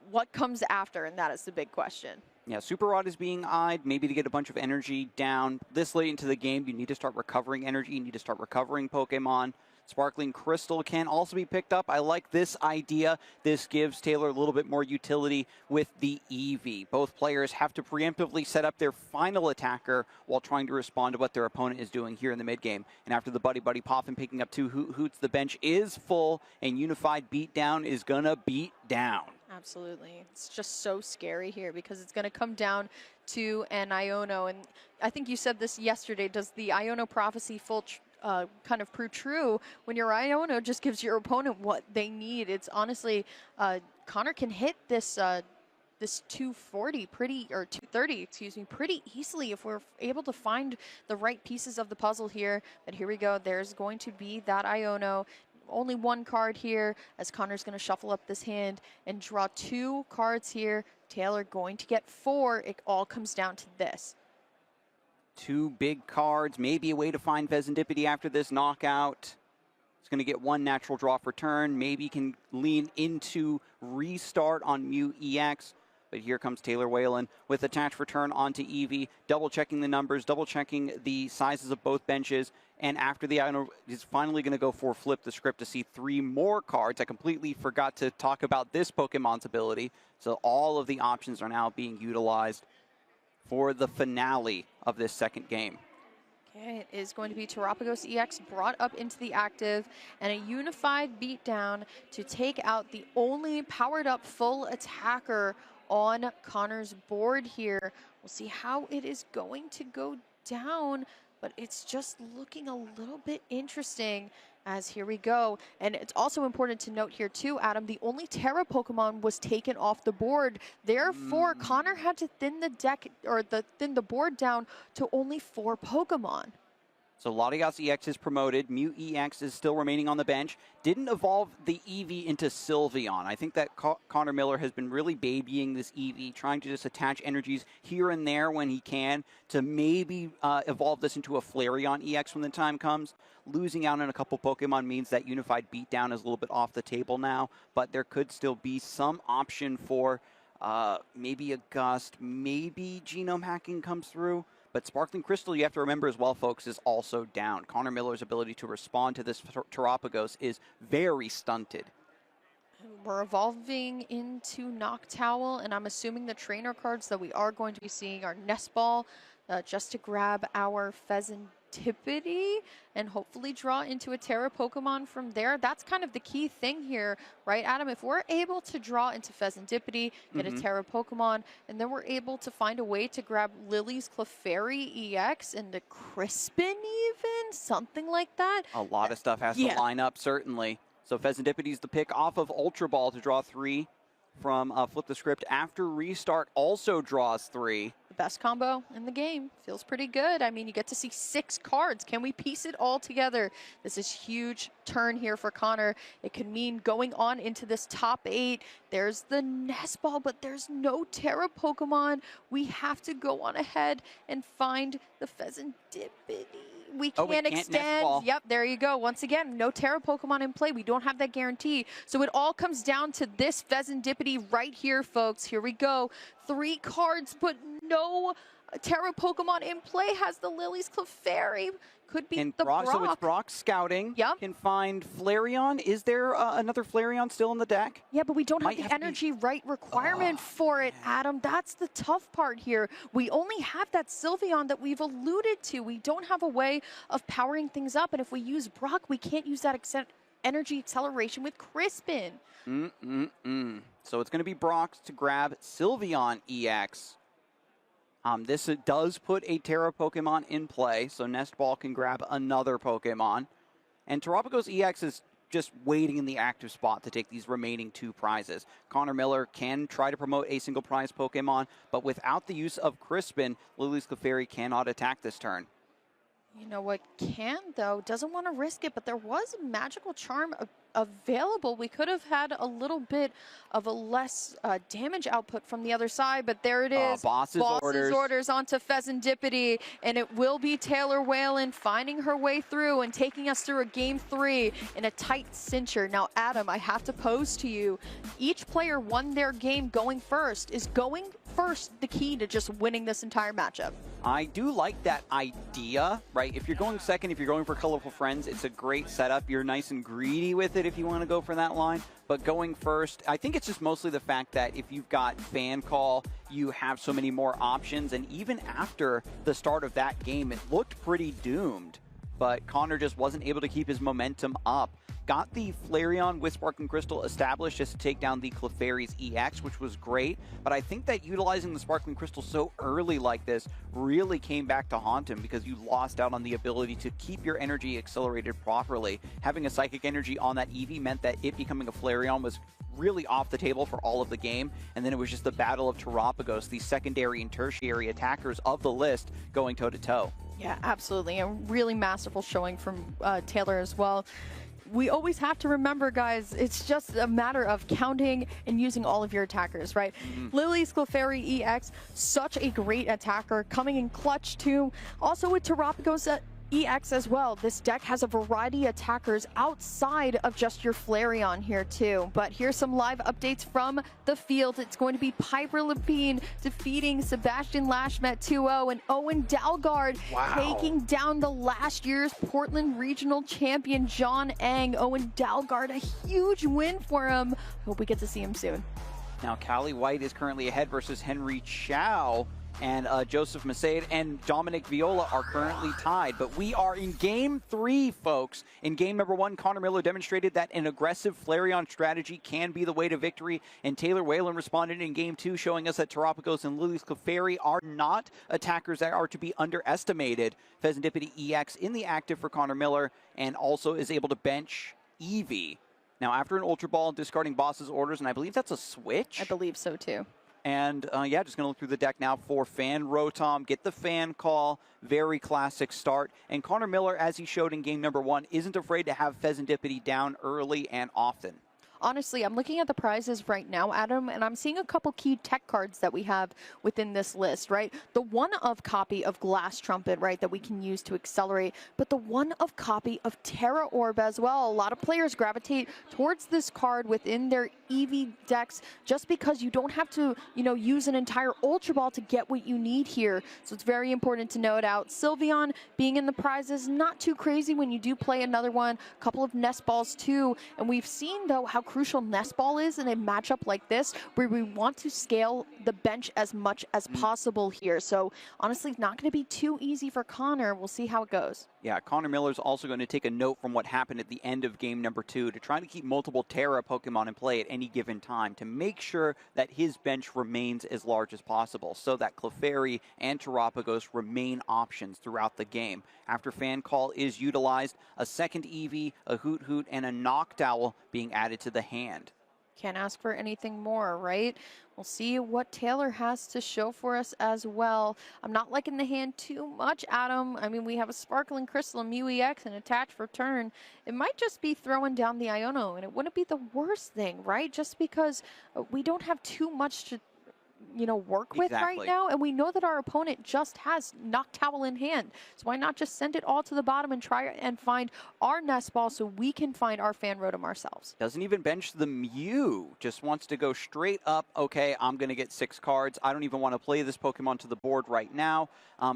what comes after? And that is the big question. Yeah, Super Rod is being eyed, maybe to get a bunch of energy down. This late into the game, you need to start recovering energy. You need to start recovering Pokemon. Sparkling Crystal can also be picked up. I like this idea. This gives Taylor a little bit more utility with the Eevee. Both players have to preemptively set up their final attacker while trying to respond to what their opponent is doing here in the mid-game. And after the Buddy Buddy Poffin picking up 2 Hoots, the bench is full, and Unified Beatdown is going to beat down. Absolutely. It's just so scary here because it's going to come down to an Iono. And I think you said this yesterday. Does the Iono prophecy kind of prove true when your Iono just gives your opponent what they need? It's honestly, Connor can hit this this 240 or 230, excuse me, pretty easily if we're able to find the right pieces of the puzzle here. But here we go. There's going to be that Iono. Only 1 card here as Connor's going to shuffle up this hand and draw 2 cards here. Taylor going to get 4. It all comes down to this. 2 big cards, maybe a way to find Vezendipity after this knockout. It's going to get 1 natural draw for turn. Maybe can lean into restart on Mew EX. But here comes Taylor Whalen with attach return onto Eevee, double-checking the numbers, double-checking the sizes of both benches. And after the Iono, he's finally going to go for flip the script to see 3 more cards. I completely forgot to talk about this Pokemon's ability. So all of the options are now being utilized for the finale of this second game. Okay, it is going to be Terapagos EX brought up into the active and a unified beatdown to take out the only powered up full attacker on Connor's board here. We'll see how it is going to go down, but it's just looking a little bit interesting as here we go. And it's also important to note here too, Adam, the only Terra Pokemon was taken off the board. Therefore, Connor had to thin the deck or thin the board down to only 4 Pokemon. So Latias EX is promoted. Mew EX is still remaining on the bench. Didn't evolve the Eevee into Sylveon. I think that Connor Miller has been really babying this Eevee, trying to just attach energies here and there when he can to maybe evolve this into a Flareon EX when the time comes. Losing out on a couple Pokemon means that Unified Beatdown is a little bit off the table now, but there could still be some option for maybe a Gust, maybe Genome Hacking comes through. But Sparkling Crystal, you have to remember as well, folks, is also down. Connor Miller's ability to respond to this Terapagos is very stunted. We're evolving into Noctowl, and I'm assuming the trainer cards that we are going to be seeing are Nest Ball, just to grab our Vezendipity and hopefully draw into a Terra Pokemon from there. That's kind of the key thing here, right, Adam? If we're able to draw into Vezendipity, get a Terra Pokemon, and then we're able to find a way to grab Lily's Clefairy EX and the Crispin even, something like that. A lot of stuff has to line up, certainly. So Vezendipity is the pick off of Ultra Ball to draw 3 from Flip the Script. After restart, also draws 3. The best combo in the game. Feels pretty good. I mean, you get to see 6 cards. Can we piece it all together? This is huge turn here for Connor. It could mean going on into this top 8. There's the Nest Ball, but there's no Terra Pokemon. We have to go on ahead and find the Vezendipity. we can't extend. Yep, there you go. Once again, no Terra Pokemon in play. We don't have that guarantee. So it all comes down to this Pheasantipity right here, folks. Here we go. 3 cards, but no Terra Pokemon in play. Has the Lily's Clefairy. Could be and the Brock. Brock. So it's Brock scouting. Yep. Can find Flareon. Is there another Flareon still in the deck? Yeah, but we don't have the energy right requirement for it, Adam. That's the tough part here. We only have that Sylveon that we've alluded to. We don't have a way of powering things up. And if we use Brock, we can't use that energy acceleration with Crispin. So it's going to be Brock to grab Sylveon EX. This does put a Terra Pokemon in play, so Nest Ball can grab another Pokemon. And Terapagos EX is just waiting in the active spot to take these remaining 2 prizes. Connor Miller can try to promote a single prize Pokemon, but without the use of Crispin, Lily's Clefairy cannot attack this turn. You know what can, though, doesn't want to risk it, but there was a Magical Charm available. We could have had a little bit of a less damage output from the other side, but there it is. Boss's orders onto Pheasantipity, and it will be Taylor Whalen finding her way through and taking us through a game 3 in a tight cincher. Now, Adam, I have to pose to you, each player won their game going first. Is going first the key to just winning this entire matchup? I do like that idea, right? If you're going second, if you're going for Colorful Friends, it's a great setup. You're nice and greedy with it if you want to go for that line. But going first, I think it's just mostly the fact that if you've got Fan Call, you have so many more options. And even after the start of that game, it looked pretty doomed. But Connor just wasn't able to keep his momentum up. Got the Flareon with Sparkling Crystal established just to take down the Clefairy's EX, which was great. But I think that utilizing the Sparkling Crystal so early like this really came back to haunt him, because you lost out on the ability to keep your energy accelerated properly. Having a Psychic Energy on that Eevee meant that it becoming a Flareon was really off the table for all of the game. And then it was just the battle of Terapagos, the secondary and tertiary attackers of the list, going toe-to-toe. Yeah, absolutely. A really masterful showing from Taylor as well. We always have to remember, guys, it's just a matter of counting and using all of your attackers, right? Lily's Clefairy EX, such a great attacker, coming in clutch too. Also with Terapagos EX as well. This deck has a variety of attackers outside of just your Flareon here too. But here's some live updates from the field. It's going to be Piper Levine defeating Sebastian Lashmet 2-0, and Owen Dalgard taking down the last year's Portland Regional Champion John Eng. Owen Dalgard, a huge win for him. Hope we get to see him soon. Now Callie White is currently ahead versus Henry Chow. And Joseph Masaid and Dominic Viola are currently tied. But we are in Game 3, folks. In Game number 1, Connor Miller demonstrated that an aggressive Flareon strategy can be the way to victory. And Taylor Whalen responded in Game 2, showing us that Terapagos and Lily's Clefairy are not attackers that are to be underestimated. Pheasantipity EX in the active for Connor Miller, and also is able to bench Eevee. Now, after an Ultra Ball, discarding Boss's orders, and I believe that's a switch. I believe so, too. And yeah, just going to look through the deck now for Fan Rotom, get the Fan Call, very classic start. And Connor Miller, as he showed in game number 1, isn't afraid to have Pheasantipity down early and often. Honestly, I'm looking at the prizes right now, Adam, and I'm seeing a couple key tech cards that we have within this list, right? The one-of copy of Glass Trumpet, right, that we can use to accelerate, but the one-of copy of Terra Orb as well. A lot of players gravitate towards this card within their Eevee decks just because you don't have to, you know, use an entire Ultra Ball to get what you need here. So it's very important to note out. Sylveon being in the prizes, not too crazy when you do play another one. A couple of Nest Balls too, and we've seen, though, how crucial Nest Ball is in a matchup like this, where we want to scale the bench as much as possible here. So honestly, not going to be too easy for Connor. We'll see how it goes. Yeah, Connor Miller's also going to take a note from what happened at the end of game number 2 to try to keep multiple Terra Pokemon in play at any given time to make sure that his bench remains as large as possible, so that Clefairy and Terapagos remain options throughout the game. After Fan Call is utilized, a second Eevee, a Hoot Hoot, and a Noctowl being added to the hand. Can't ask for anything more, right? We'll see what Taylor has to show for us as well. I'm not liking the hand too much, Adam. I mean, we have a Sparkling Crystal, a Mew EX, and attach for turn. It might just be throwing down the Iono, and it wouldn't be the worst thing, right? Just because we don't have too much to work with right now. And we know that our opponent just has Noctowl in hand. So why not just send it all to the bottom and try and find our nest ball so we can find our Fan Rotom ourselves? Doesn't even bench the Mew. Just wants to go straight up. Okay, I'm going to get 6 cards. I don't even want to play this Pokemon to the board right now.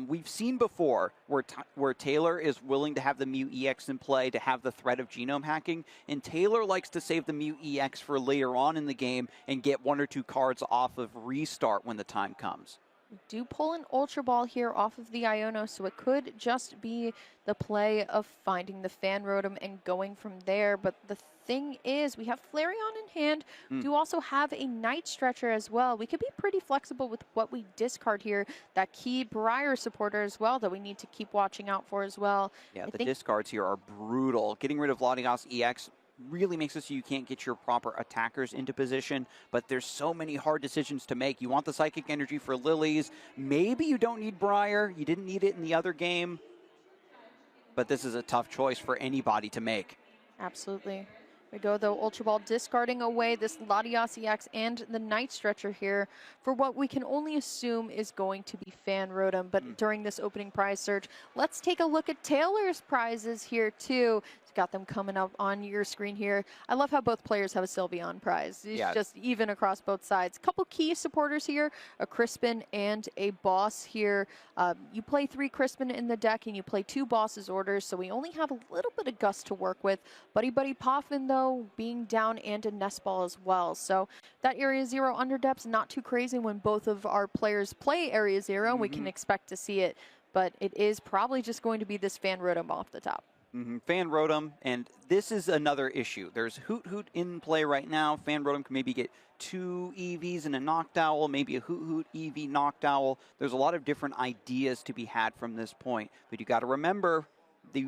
We've seen before where Taylor is willing to have the Mew EX in play to have the threat of genome hacking, and Taylor likes to save the Mew EX for later on in the game and get 1 or 2 cards off of restart when the time comes. We do pull an Ultra Ball here off of the Iono, so it could just be the play of finding the Fan Rotom and going from there. But the thing is, we have Flareon in hand. We do also have a Night Stretcher as well. We could be pretty flexible with what we discard here. That key Briar supporter as well that we need to keep watching out for as well. Yeah, the discards here are brutal. Getting rid of Latias EX really makes it so you can't get your proper attackers into position, but there's so many hard decisions to make. You want the Psychic Energy for Lilies. Maybe you don't need Briar. You didn't need it in the other game, but this is a tough choice for anybody to make. Absolutely. We go, though, Ultra Ball discarding away this Latias EX and the Night Stretcher here for what we can only assume is going to be Fan Rotom. But during this opening prize search, let's take a look at Taylor's prizes here, too. Got them coming up on your screen here. I love how both players have a Sylveon prize. It's just even across both sides. Couple key supporters here, a Crispin and a Boss here. You play 3 Crispin in the deck and you play 2 Boss's orders, so we only have a little bit of Gust to work with. Buddy Poffin, though, being down and a Nest Ball as well. So that Area 0 Underdepth's not too crazy when both of our players play Area 0. We can expect to see it, but it is probably just going to be this Fan Rotom off the top. Fan Rotom, and this is another issue. There's Hoot Hoot in play right now. Fan Rotom can maybe get 2 Eevees and a Noctowl, maybe a Hoot Hoot Eevee Noctowl. There's a lot of different ideas to be had from this point, but you got to remember that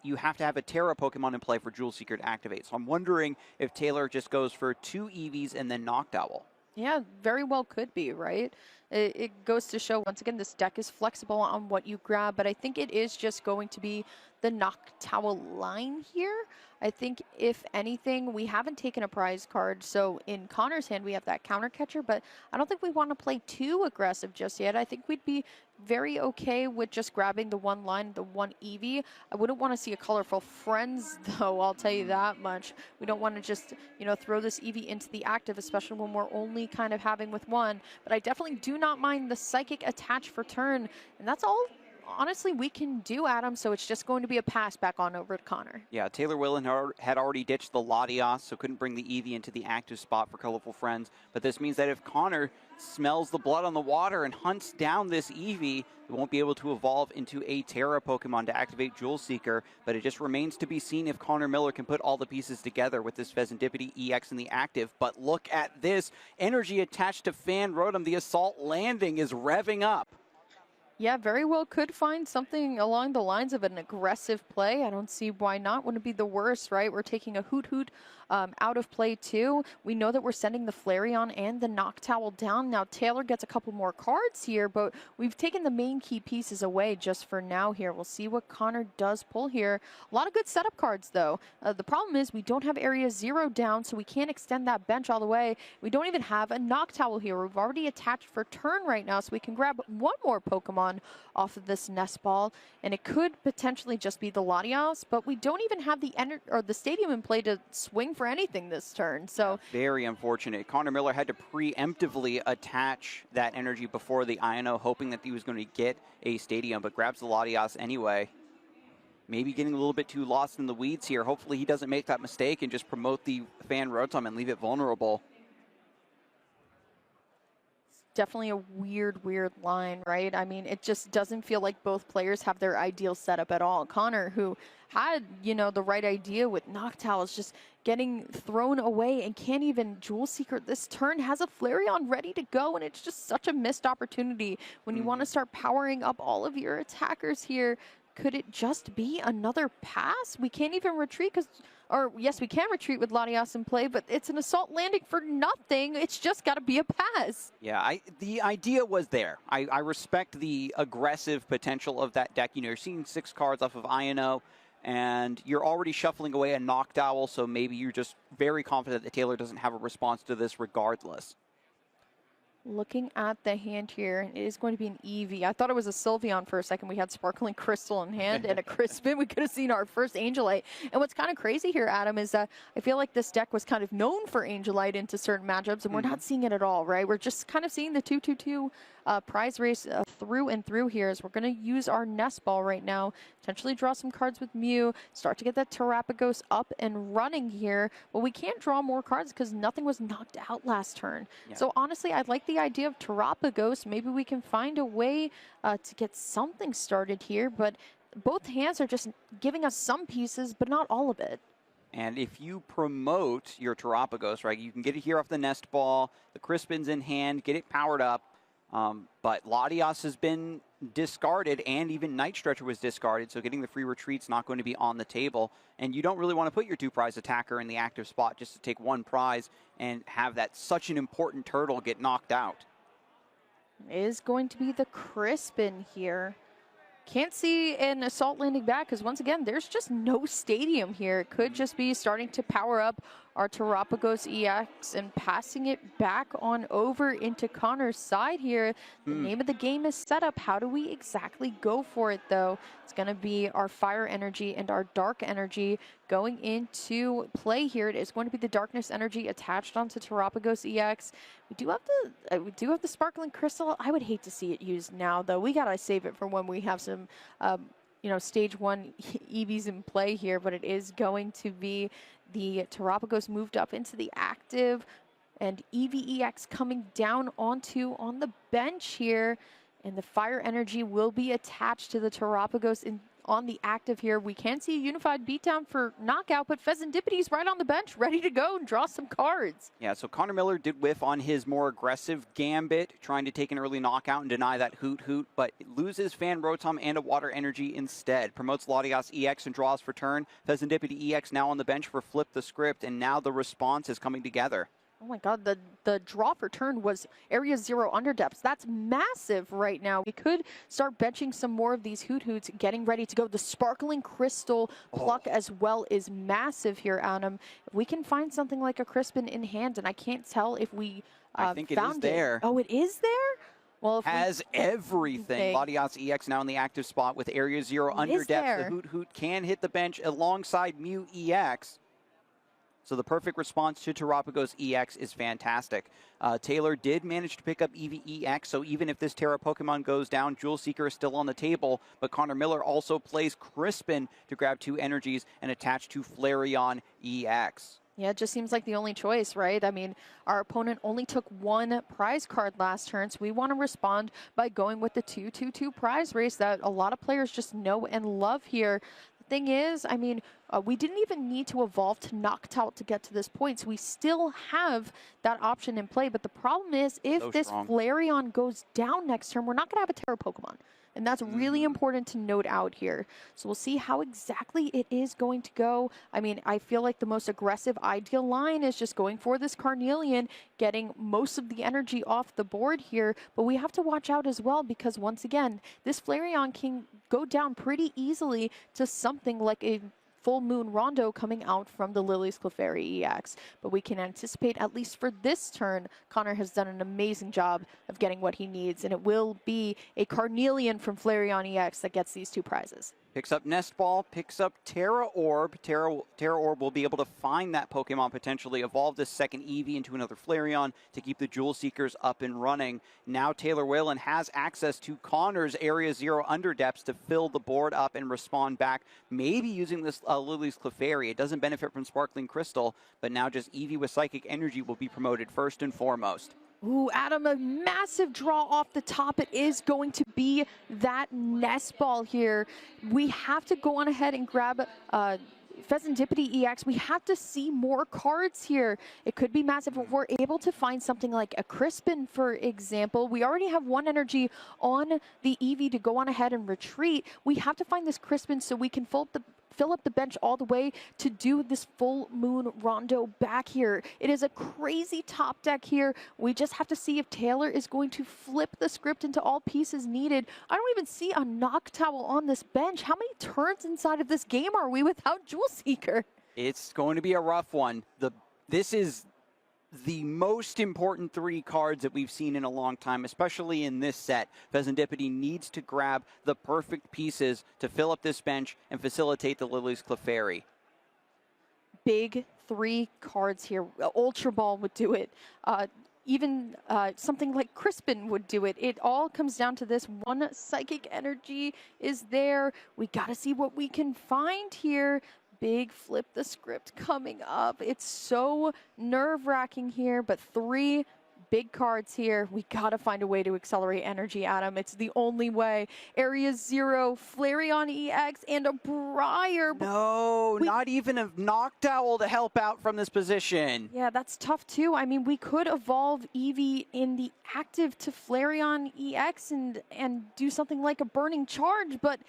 you have to have a Terra Pokemon in play for Jewel Seeker to activate. So I'm wondering if Taylor just goes for 2 Eevees and then Noctowl. Yeah, very well could be, right? It goes to show, once again, this deck is flexible on what you grab, but I think it is just going to be the Noctowl line here. I think, if anything, we haven't taken a prize card, so in Connor's hand we have that Counter Catcher, but I don't think we want to play too aggressive just yet. I think we'd be very okay with just grabbing the 1 line, the 1 Eevee. I wouldn't want to see a Colorful Friends, though, I'll tell you that much. We don't want to just, throw this Eevee into the active, especially when we're only kind of having with 1. But I definitely do not mind the Psychic Attach for turn, and that's all honestly we can do, Adam, so it's just going to be a pass back on over to Connor. Yeah, Taylor Willen had already ditched the Latias, so couldn't bring the Eevee into the active spot for Colorful Friends. But this means that if Connor smells the blood on the water and hunts down this Eevee, it won't be able to evolve into a Terra Pokemon to activate Jewel Seeker, but it just remains to be seen if Connor Miller can put all the pieces together with this Pheasantipity EX in the active. But look at this, energy attached to Fan Rotom. The Assault Landing is revving up. Yeah, very well could find something along the lines of an aggressive play. I don't see why not. Wouldn't be the worst, right? We're taking a Hoot Hoot out of play too. We know that we're sending the Flareon and the Noctowl down. Now Taylor gets a couple more cards here, but we've taken the main key pieces away just for now here. We'll see what Connor does pull here. A lot of good setup cards though. The problem is we don't have Area 0 down, so we can't extend that bench all the way. We don't even have a Noctowl here. We've already attached for turn right now, so we can grab 1 more Pokemon off of this Nest Ball, and it could potentially just be the Latias, but we don't even have the stadium in play to swing for anything this turn. So yeah, very unfortunate. Connor Miller had to preemptively attach that energy before the Iono, hoping that he was going to get a stadium, but grabs the Latias anyway. Maybe getting a little bit too lost in the weeds here. Hopefully he doesn't make that mistake and just promote the Fan Rotom and leave it vulnerable. Definitely a weird line, right? I mean, it just doesn't feel like both players have their ideal setup at all. Connor, who had, the right idea with Noctowl, is just getting thrown away and can't even Jewel Seeker this turn, has a Flareon ready to go, and it's just such a missed opportunity when you want to start powering up all of your attackers here. Could it just be another pass? We can't even retreat yes, we can retreat with Latias in play, but it's an Assault Landing for nothing. It's just got to be a pass. Yeah, the idea was there. I respect the aggressive potential of that deck. You're seeing 6 cards off of Iono, and you're already shuffling away a Noctowl, so maybe you're just very confident that Taylor doesn't have a response to this regardless. Looking at the hand here, it is going to be an Eevee. I thought it was a Sylveon for a second. We had Sparkling Crystal in hand and a Crispin. We could have seen our first Angelite. And what's kind of crazy here, Adam, is that I feel like this deck was kind of known for Angelite into certain matchups, and we're not seeing it at all, right? We're just kind of seeing the 2-2-2 prize race through and through here, as we're going to use our Nest Ball right now, potentially draw some cards with Mew, start to get that Terrapagos up and running here. But we can't draw more cards because nothing was knocked out last turn. Yeah. So honestly, I'd like the idea of Terrapagos. Maybe we can find a way to get something started here, but both hands are just giving us some pieces, but not all of it. And if you promote your Terrapagos, right, you can get it here off the Nest Ball, the Crispin's in hand, get it powered up. But Latias has been discarded, and even Night Stretcher was discarded, so getting the free retreat's not going to be on the table. And you don't really want to put your 2-prize attacker in the active spot just to take one prize and have that such an important turtle get knocked out. It is going to be the Crispin here. Can't see an Assault landing back because, once again, there's just no stadium here. It could just be starting to power up our Terrapagos EX and passing it back on over into Connor's side here. The name of the game is set up. How do we exactly go for it, though? It's going to be our Fire Energy and our Dark Energy going into play here. It is going to be the Darkness Energy attached onto Terrapagos EX. We do have the Sparkling Crystal. I would hate to see it used now, though. We got to save it for when we have some stage 1 Eevees in play here, but it is going to be the Terrapagos moved up into the active, and Eevee EX coming down on the bench here, and the Fire Energy will be attached to the Terrapagos on the active here. We can see a unified beatdown for knockout, but Pheasantipity's right on the bench, ready to go and draw some cards. Yeah, so Connor Miller did whiff on his more aggressive Gambit, trying to take an early knockout and deny that Hoot, but loses Fan Rotom and a Water Energy instead. Promotes Latias EX and draws for turn. Pheasantipity EX now on the bench for Flip the Script, and now the response is coming together. Oh my god, the draw for turn was Area 0 Underdepths. That's massive right now. We could start benching some more of these Hoots, getting ready to go. The Sparkling Crystal pluck as well is massive here, Adam. If we can find something like a Crispin in hand, and I can't tell if we I think it is there. Oh, it is there? Well, if has everything. Latias EX now in the active spot with Area 0 Underdepths. The Hoot can hit the bench alongside Mew EX. So the perfect response to Terrapagos EX is fantastic. Taylor did manage to pick up Eevee EX, so even if this Terra Pokemon goes down, Jewel Seeker is still on the table, but Connor Miller also plays Crispin to grab 2 energies and attach to Flareon EX. Yeah, it just seems like the only choice, right? I mean, our opponent only took 1 prize card last turn, so we want to respond by going with the 2-2-2 prize race that a lot of players just know and love here. Thing is, I mean, we didn't even need to evolve to Noctowl to get to this point, so we still have that option in play. But the problem is, if this Flareon goes down next turn, we're not going to have a Terra Pokemon. And that's really important to note out here. So we'll see how exactly it is going to go. I mean, I feel like the most aggressive ideal line is just going for this Carnelian, getting most of the energy off the board here. But we have to watch out as well, because once again, this Flareon can go down pretty easily to something like a Full Moon Rondo coming out from the Lily's Clefairy EX. But we can anticipate, at least for this turn, Connor has done an amazing job of getting what he needs, and it will be a Carnelian from Flareon EX that gets these 2 prizes. Picks up Nest Ball, picks up Terra Orb. Terra Orb will be able to find that Pokemon, potentially evolve this second Eevee into another Flareon to keep the Jewel Seekers up and running. Now Taylor Whalen has access to Connor's Area 0 Underdepths to fill the board up and respond back, maybe using this Lily's Clefairy. It doesn't benefit from Sparkling Crystal, but now just Eevee with Psychic Energy will be promoted first and foremost. Ooh, Adam, a massive draw off the top. It is going to be that Nest Ball here. We have to go on ahead and grab Pheasantipity EX. We have to see more cards here. It could be massive if we're able to find something like a Crispin, for example. We already have 1 energy on the Eevee to go on ahead and retreat. We have to find this Crispin so we can fill up the bench all the way to do this Full Moon Rondo back here. It is a crazy top deck here. We just have to see if Taylor is going to flip the script into all pieces needed. I don't even see a Noctowl on this bench. How many turns inside of this game are we without Jewel Seeker? It's going to be a rough one. This is the most important 3 cards that we've seen in a long time, especially in this set. Pheasantipity needs to grab the perfect pieces to fill up this bench and facilitate the Lily's Clefairy. Big 3 cards here. Ultra Ball would do it. Even something like Crispin would do it. It all comes down to this. 1 psychic energy is there. We got to see what we can find here. Big flip the script coming up. It's so nerve-wracking here, but 3 big cards here. We got to find a way to accelerate energy, Adam. It's the only way. Area 0, Flareon EX, and a Briar. No, not even a Noctowl to help out from this position. Yeah, that's tough too. I mean, we could evolve Eevee in the active to Flareon EX and do something like a Burning Charge, but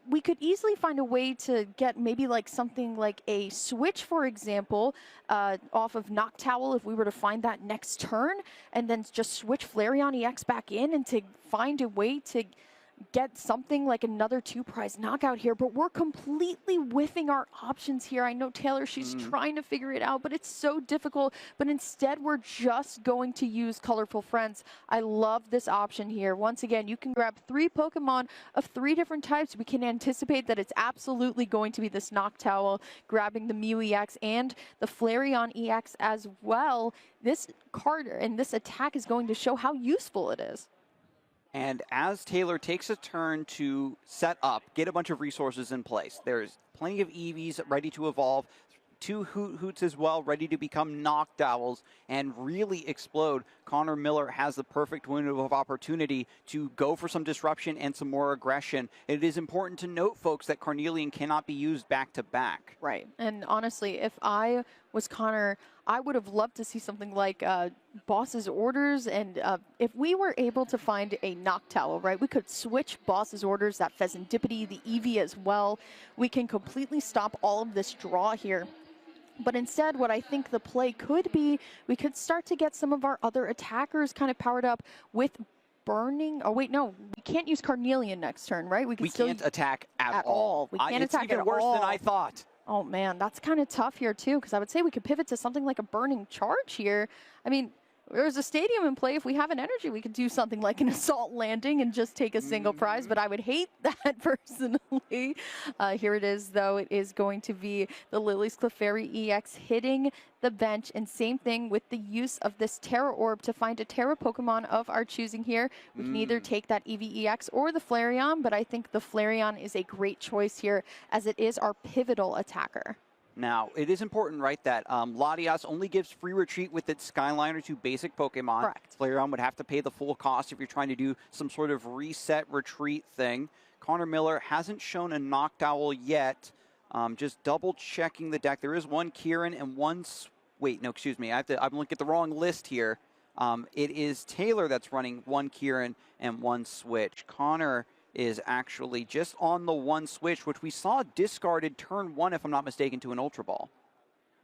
we could easily find a way to get maybe like something like a switch, for example, off of Noctowl if we were to find that next turn, and then just switch Flareon EX back in and to find a way to get something like another 2-prize knockout here. But we're completely whiffing our options here. I know Taylor, she's trying to figure it out, but it's so difficult. But instead, we're just going to use Colorful Friends. I love this option here. Once again, you can grab 3 Pokemon of 3 different types. We can anticipate that it's absolutely going to be this Noctowl, grabbing the Mew EX and the Flareon EX as well. This card and this attack is going to show how useful it is. And as Taylor takes a turn to set up, get a bunch of resources in place, there's plenty of Eevees ready to evolve, 2 Hoots as well, ready to become Noctowls and really explode. Connor Miller has the perfect window of opportunity to go for some disruption and some more aggression. It is important to note, folks, that Carnelian cannot be used back-to-back. Right. And honestly, if I was Connor, I would have loved to see something like Boss's Orders, and if we were able to find a Noctowl, right, we could switch Boss's Orders, that Pheasantipity, the Eevee as well. We can completely stop all of this draw here. But instead, what I think the play could be, we could start to get some of our other attackers kind of powered up with Burning. Oh, wait, no. We can't use Carnelian next turn, right? We can't attack at all. We can't attack at all. It's even worse than I thought. Oh, man, that's kind of tough here, too, because I would say we could pivot to something like a Burning Charge here. I mean, there's a stadium in play. If we have an energy, we could do something like an Assault Landing and just take a single prize, but I would hate that personally. Here it is, though. It is going to be the Lily's Clefairy EX hitting the bench, and same thing with the use of this Terra Orb to find a Terra Pokemon of our choosing here. We can either take that Eevee EX or the Flareon, but I think the Flareon is a great choice here as it is our pivotal attacker. Now, it is important, right, that Latias only gives free retreat with its Skyliner to basic Pokemon. Correct. Flareon would have to pay the full cost if you're trying to do some sort of reset retreat thing. Connor Miller hasn't shown a Noctowl yet. Just double checking the deck. There is 1 Kieran and 1... Wait, no, excuse me. I'm looking at the wrong list here. It is Taylor that's running 1 Kieran and 1 Switch. Connor is actually just on the 1 switch, which we saw discarded turn 1, if I'm not mistaken, to an Ultra Ball.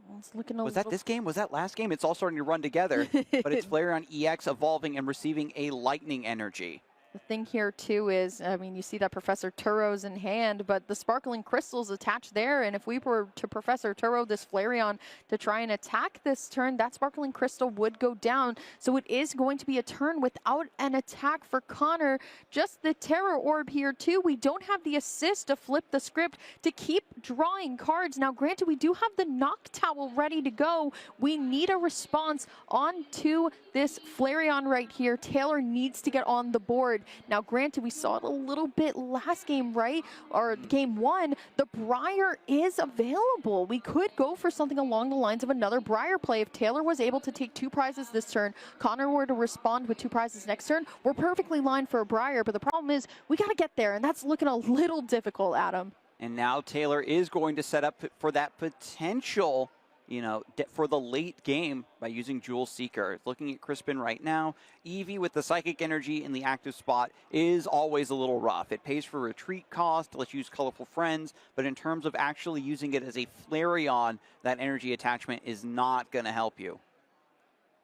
Well, it's looking a Was that this game? Was that last game? It's all starting to run together. But it's Flareon EX evolving and receiving a lightning energy. The thing here, too, is, I mean, you see that Professor Turo's in hand, but the Sparkling Crystal's attached there, and if we were to Professor Turo this Flareon to try and attack this turn, that Sparkling Crystal would go down. So it is going to be a turn without an attack for Connor. Just the Terror Orb here, too. We don't have the assist to flip the script to keep drawing cards. Now, granted, we do have the Noctowl ready to go. We need a response onto this Flareon right here. Taylor needs to get on the board. Now, granted, we saw it a little bit last game, right? Or game 1, the Briar is available. We could go for something along the lines of another Briar play. If Taylor was able to take 2 prizes this turn, Connor were to respond with 2 prizes next turn, we're perfectly lined for a Briar. But the problem is we got to get there, and that's looking a little difficult, Adam. And now Taylor is going to set up for that potential, you know, for the late game by using Jewel Seeker. Looking at Crispin right now, Eevee with the Psychic Energy in the active spot is always a little rough. It pays for retreat cost, let's use Colorful Friends, but in terms of actually using it as a Flareon, that energy attachment is not going to help you.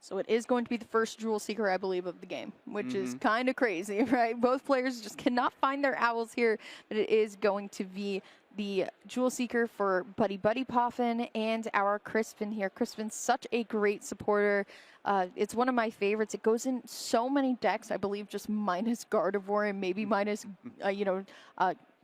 So it is going to be the first Jewel Seeker, I believe, of the game, which is kind of crazy, right? Both players just cannot find their owls here, but it is going to be the Jewel Seeker for Buddy Poffin, and our Crispin here. Crispin's such a great supporter. It's one of my favorites. It goes in so many decks, I believe, just minus Gardevoir and maybe minus,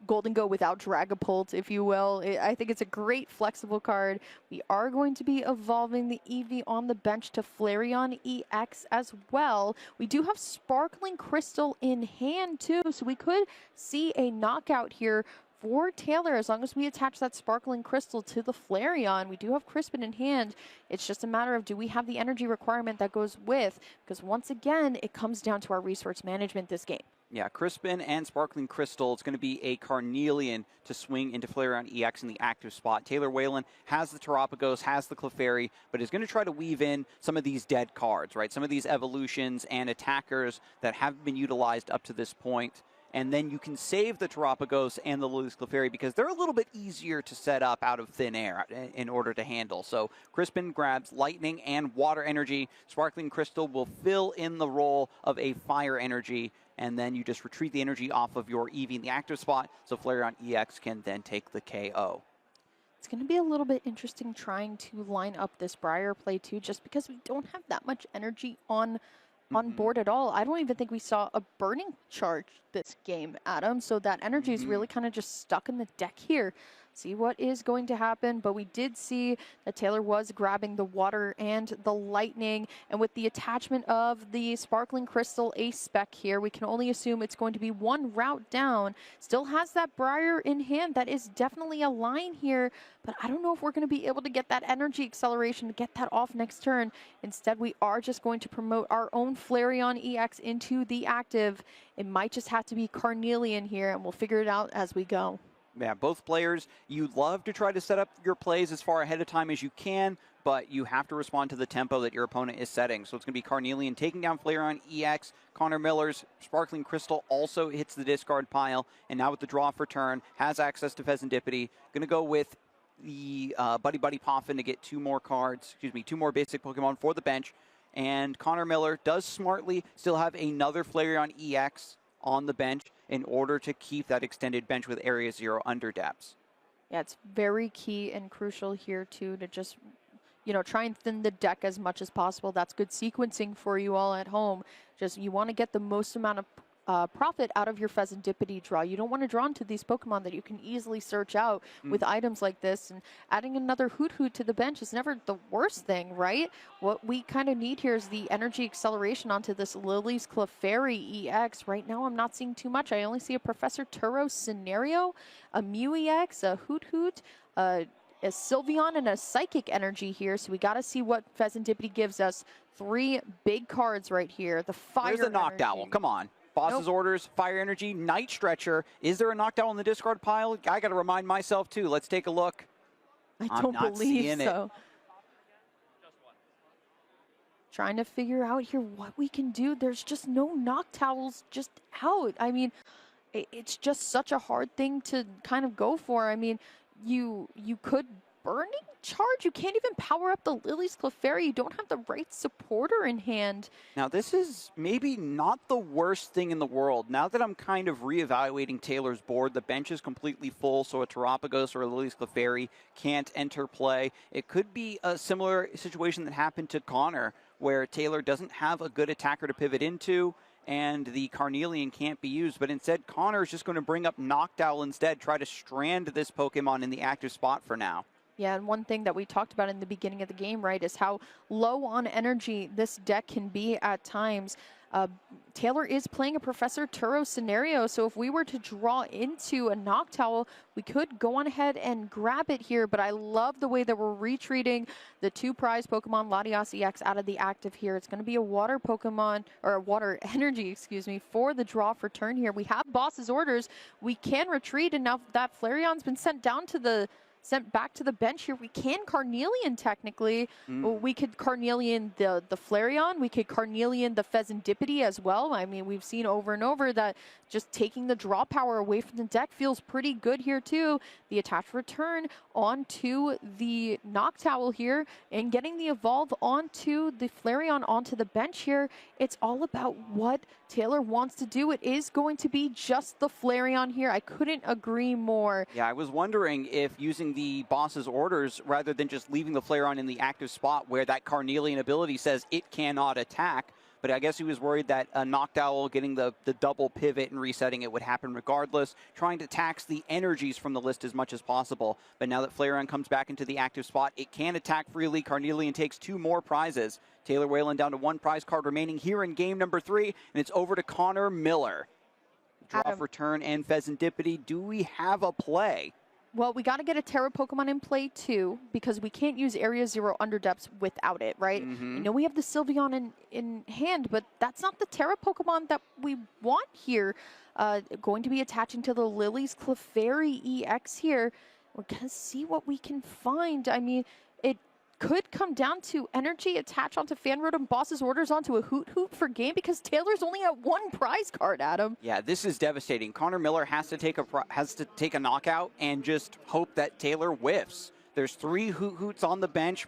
Golden Go without Dragapult, if you will. I think it's a great flexible card. We are going to be evolving the Eevee on the bench to Flareon EX as well. We do have Sparkling Crystal in hand too, so we could see a knockout here for Taylor as long as we attach that Sparkling Crystal to the Flareon. We do have Crispin in hand. It's just a matter of, do we have the energy requirement that goes with? Because once again, it comes down to our resource management this game. Yeah, Crispin and Sparkling Crystal. It's going to be a Carnelian to swing into Flareon EX in the active spot. Taylor Whalen has the Terapagos, has the Clefairy, but is going to try to weave in some of these dead cards, right? Some of these evolutions and attackers that haven't been utilized up to this point. And then you can save the Terapagos and the Lily's Clefairy because they're a little bit easier to set up out of thin air in order to handle. So Crispin grabs Lightning and Water Energy. Sparkling Crystal will fill in the role of a Fire Energy, and then you just retreat the energy off of your Eevee in the active spot, so Flareon EX can then take the KO. It's going to be a little bit interesting trying to line up this Briar play too, just because we don't have that much energy on board at all. I don't even think we saw a burning charge this game, Adam. So that energy is really kind of just stuck in the deck here. See what is going to happen, but we did see that Taylor was grabbing the Water and the Lightning, and with the attachment of the Sparkling Crystal Ace spec here, we can only assume it's going to be one route down. Still has that Briar in hand. That is definitely a line here, but I don't know if we're going to be able to get that energy acceleration to get that off next turn. Instead, we are just going to promote our own Flareon EX into the active. It might just have to be Carnelian here, and we'll figure it out as we go. Yeah, both players, you love to try to set up your plays as far ahead of time as you can, but you have to respond to the tempo that your opponent is setting. So it's going to be Carnelian taking down Flareon EX. Connor Miller's Sparkling Crystal also hits the discard pile, and now with the draw for turn, has access to Pheasantipity. Going to go with the Buddy Poffin to get two more basic Pokemon for the bench. And Connor Miller does smartly still have another Flareon EX on the bench in order to keep that extended bench with Area 0 under depths. Yeah, it's very key and crucial here, too, to just, try and thin the deck as much as possible. That's good sequencing for you all at home. Just, you want to get the most amount of profit out of your Pheasantipity draw. You don't want to draw into these Pokemon that you can easily search out with items like this, and adding another Hoot to the bench is never the worst thing, right? What we kind of need here is the energy acceleration onto this Lily's Clefairy EX. Right now I'm not seeing too much. I only see a Professor Turo scenario, a Mew EX, a Hoot, a Sylveon, and a Psychic Energy here, so we got to see what Pheasantipity gives us. Three big cards right here. The Fire There's the Noctowl. Come on. Boss's orders, Fire Energy, Night Stretcher. Is there a Noctowl in the discard pile? I got to remind myself, too. Let's take a look. I don't believe so. Trying to figure out here what we can do. There's just no Noctowls just out. I mean, it's just such a hard thing to kind of go for. I mean, you could Burning Charge. You can't even power up the Lily's Clefairy. You don't have the right supporter in hand. Now, this is maybe not the worst thing in the world. Now that I'm kind of reevaluating Taylor's board, the bench is completely full, so a Terapagos or a Lily's Clefairy can't enter play. It could be a similar situation that happened to Connor, where Taylor doesn't have a good attacker to pivot into, and the Carnelian can't be used, but instead Connor is just going to bring up Noctowl instead, try to strand this Pokemon in the active spot for now. Yeah, and one thing that we talked about in the beginning of the game, right, is how low on energy this deck can be at times. Taylor is playing a Professor Turo scenario, so if we were to draw into a Noctowl, we could go on ahead and grab it here, but I love the way that we're retreating the two prize Pokemon, Latias EX, out of the active here. It's going to be a Water Pokemon, or a Water Energy, excuse me, for the draw for turn here. We have Boss's orders. We can retreat, and now that Flareon's been sent down to the sent back to the bench here. We can Carnelian technically. We could Carnelian the Flareon. We could Carnelian the Pheasantipity as well. I mean, we've seen over and over that just taking the draw power away from the deck feels pretty good here too. The attached return onto the Noctowl here and getting the evolve onto the Flareon onto the bench here. It's all about what Taylor wants to do. It is going to be just the Flareon here. I couldn't agree more. Yeah, I was wondering if using the boss's orders rather than just leaving the Flareon in the active spot where that Carnelian ability says it cannot attack. But I guess he was worried that a Noctowl getting the double pivot and resetting it would happen regardless, trying to tax the energies from the list as much as possible. But now that Flareon comes back into the active spot, it can attack freely. Carnelian takes 2 more prizes. Taylor Whalen down to 1 prize card remaining here in game number 3, and it's over to Connor Miller. Draw, return, and Pheasantipity. Do we have a play? Well, we got to get a Terra Pokemon in play too, because we can't use Area 0 Underdepths without it, right? I know we have the Sylveon in hand, but that's not the Terra Pokemon that we want here. Going to be attaching to the Lily's Clefairy EX here. We're going to see what we can find. I mean, it could come down to energy attach onto Fanrotom, boss's orders onto a Hoot Hoot for game, because Taylor's only at 1 prize card, Adam. Yeah, this is devastating. Connor Miller has to take a knockout and just hope that Taylor whiffs. There's 3 Hoot Hoots on the bench,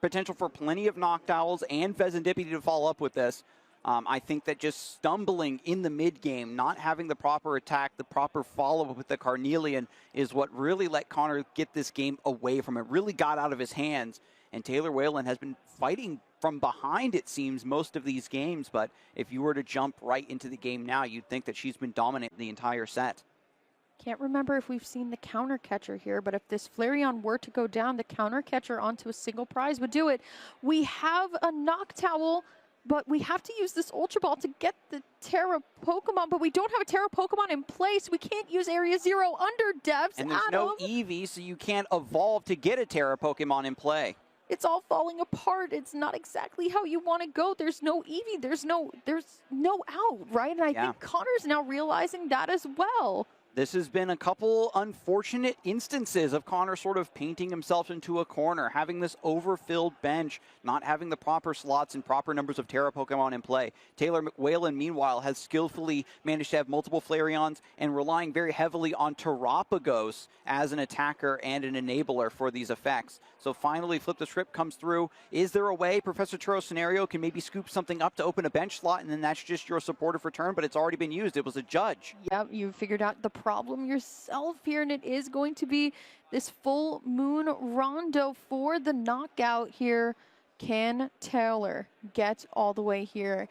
potential for plenty of Noctowls and Pheasantipity to follow up with this. I think that just stumbling in the mid game, not having the proper attack, the proper follow-up with the Carnelian is what really let Connor get this game away from it, really got out of his hands. And Taylor Whalen has been fighting from behind, it seems, most of these games. But if you were to jump right into the game now, you'd think that she's been dominant the entire set. Can't remember if we've seen the counter catcher here, but if this Flareon were to go down, the counter catcher onto a single prize would do it. We have a Noctowl, but we have to use this Ultra Ball to get the Terra Pokemon, but we don't have a Terra Pokemon in place. We can't use Area 0 Underdepths. And there's no Eevee, so you can't evolve to get a Terra Pokemon in play. It's all falling apart. It's not exactly how you want to go. There's no Eevee. There's no out, right? And I think Connor's now realizing that as well. This has been a couple unfortunate instances of Connor sort of painting himself into a corner, having this overfilled bench, not having the proper slots and proper numbers of Terra Pokemon in play. Taylor Whalen, meanwhile, has skillfully managed to have multiple Flareons and relying very heavily on Terapagos as an attacker and an enabler for these effects. So finally, Flip the Script comes through. Is there a way Professor Churro's scenario can maybe scoop something up to open a bench slot, and then that's just your supportive return, but it's already been used. It was a judge. Yep, you figured out the problem yourself here, and it is going to be this full moon rondo for the knockout here. Can Taylor get all the way here?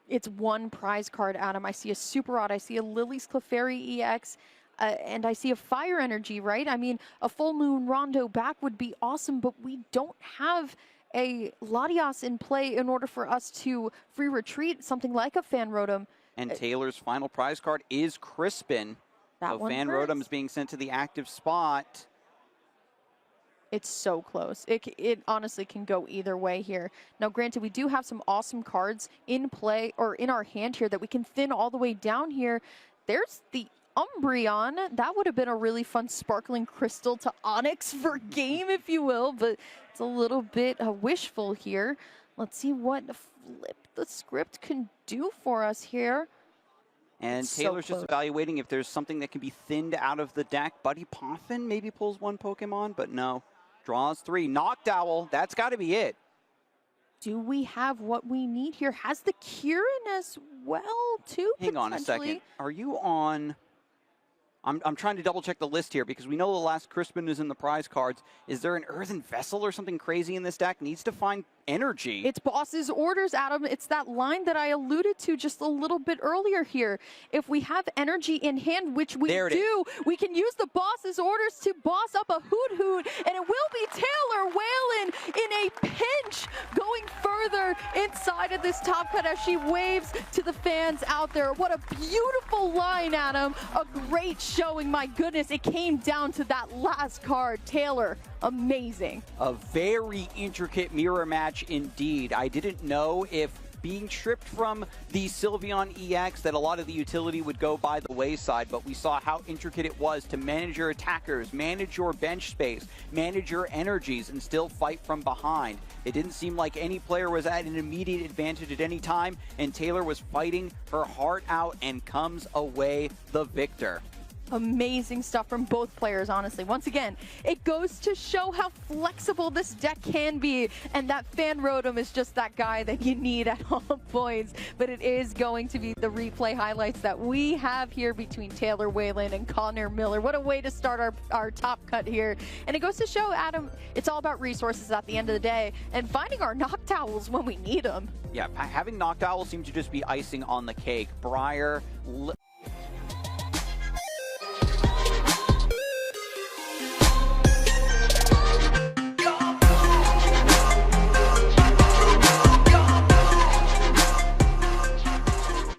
It's 1 prize card, Adam. I see a Super Odd, I see a Lily's Clefairy EX, and I see a Fire Energy, right? I mean, a full moon rondo back would be awesome, but we don't have a Latias in play in order for us to free retreat something like a Fanrotom. And Taylor's final prize card is Crispin. So Fanrotom is being sent to the active spot. It's so close. It honestly can go either way here. Now, granted, we do have some awesome cards in play or in our hand here that we can thin all the way down here. There's the Umbreon. That would have been a really fun sparkling crystal to Onyx for game, if you will, but it's a little bit wishful here. Let's see what Flip the Script can do for us here. And it's Taylor's so just evaluating if there's something that can be thinned out of the deck. Buddy Poffin maybe pulls 1 Pokemon, but no. Draws 3. Noctowl, that's got to be it. Do we have what we need here? Has the Kieran as well, too, Hang on a second. Are you on... I'm trying to double check the list here because we know the last Crispin is in the prize cards. Is there an Earthen Vessel or something crazy in this deck? Needs to find energy. It's boss's orders, Adam. It's that line that I alluded to just a little bit earlier here. If we have energy in hand, which we do, we can use the boss's orders to boss up a Hoot Hoot, and it will be Taylor Whalen in a pinch going further inside of this top cut as she waves to the fans out there. What a beautiful line, Adam. A great showing. My goodness, it came down to that last card. Taylor, amazing. A very intricate mirror match indeed. I didn't know if being stripped from the Sylveon EX, that a lot of the utility would go by the wayside, but we saw how intricate it was to manage your attackers, manage your bench space, manage your energies, and still fight from behind. It didn't seem like any player was at an immediate advantage at any time, and Taylor was fighting her heart out and comes away the victor. Amazing stuff from both players, honestly. Once again, it goes to show how flexible this deck can be, and that Fan Rotom is just that guy that you need at all points. But it is going to be the replay highlights that we have here between Taylor Whalen and Connor Miller. What a way to start our top cut here. And it goes to show, Adam, it's all about resources at the end of the day, and finding our Noctowls when we need them. Yeah, having Noctowl seemed to just be icing on the cake. Briar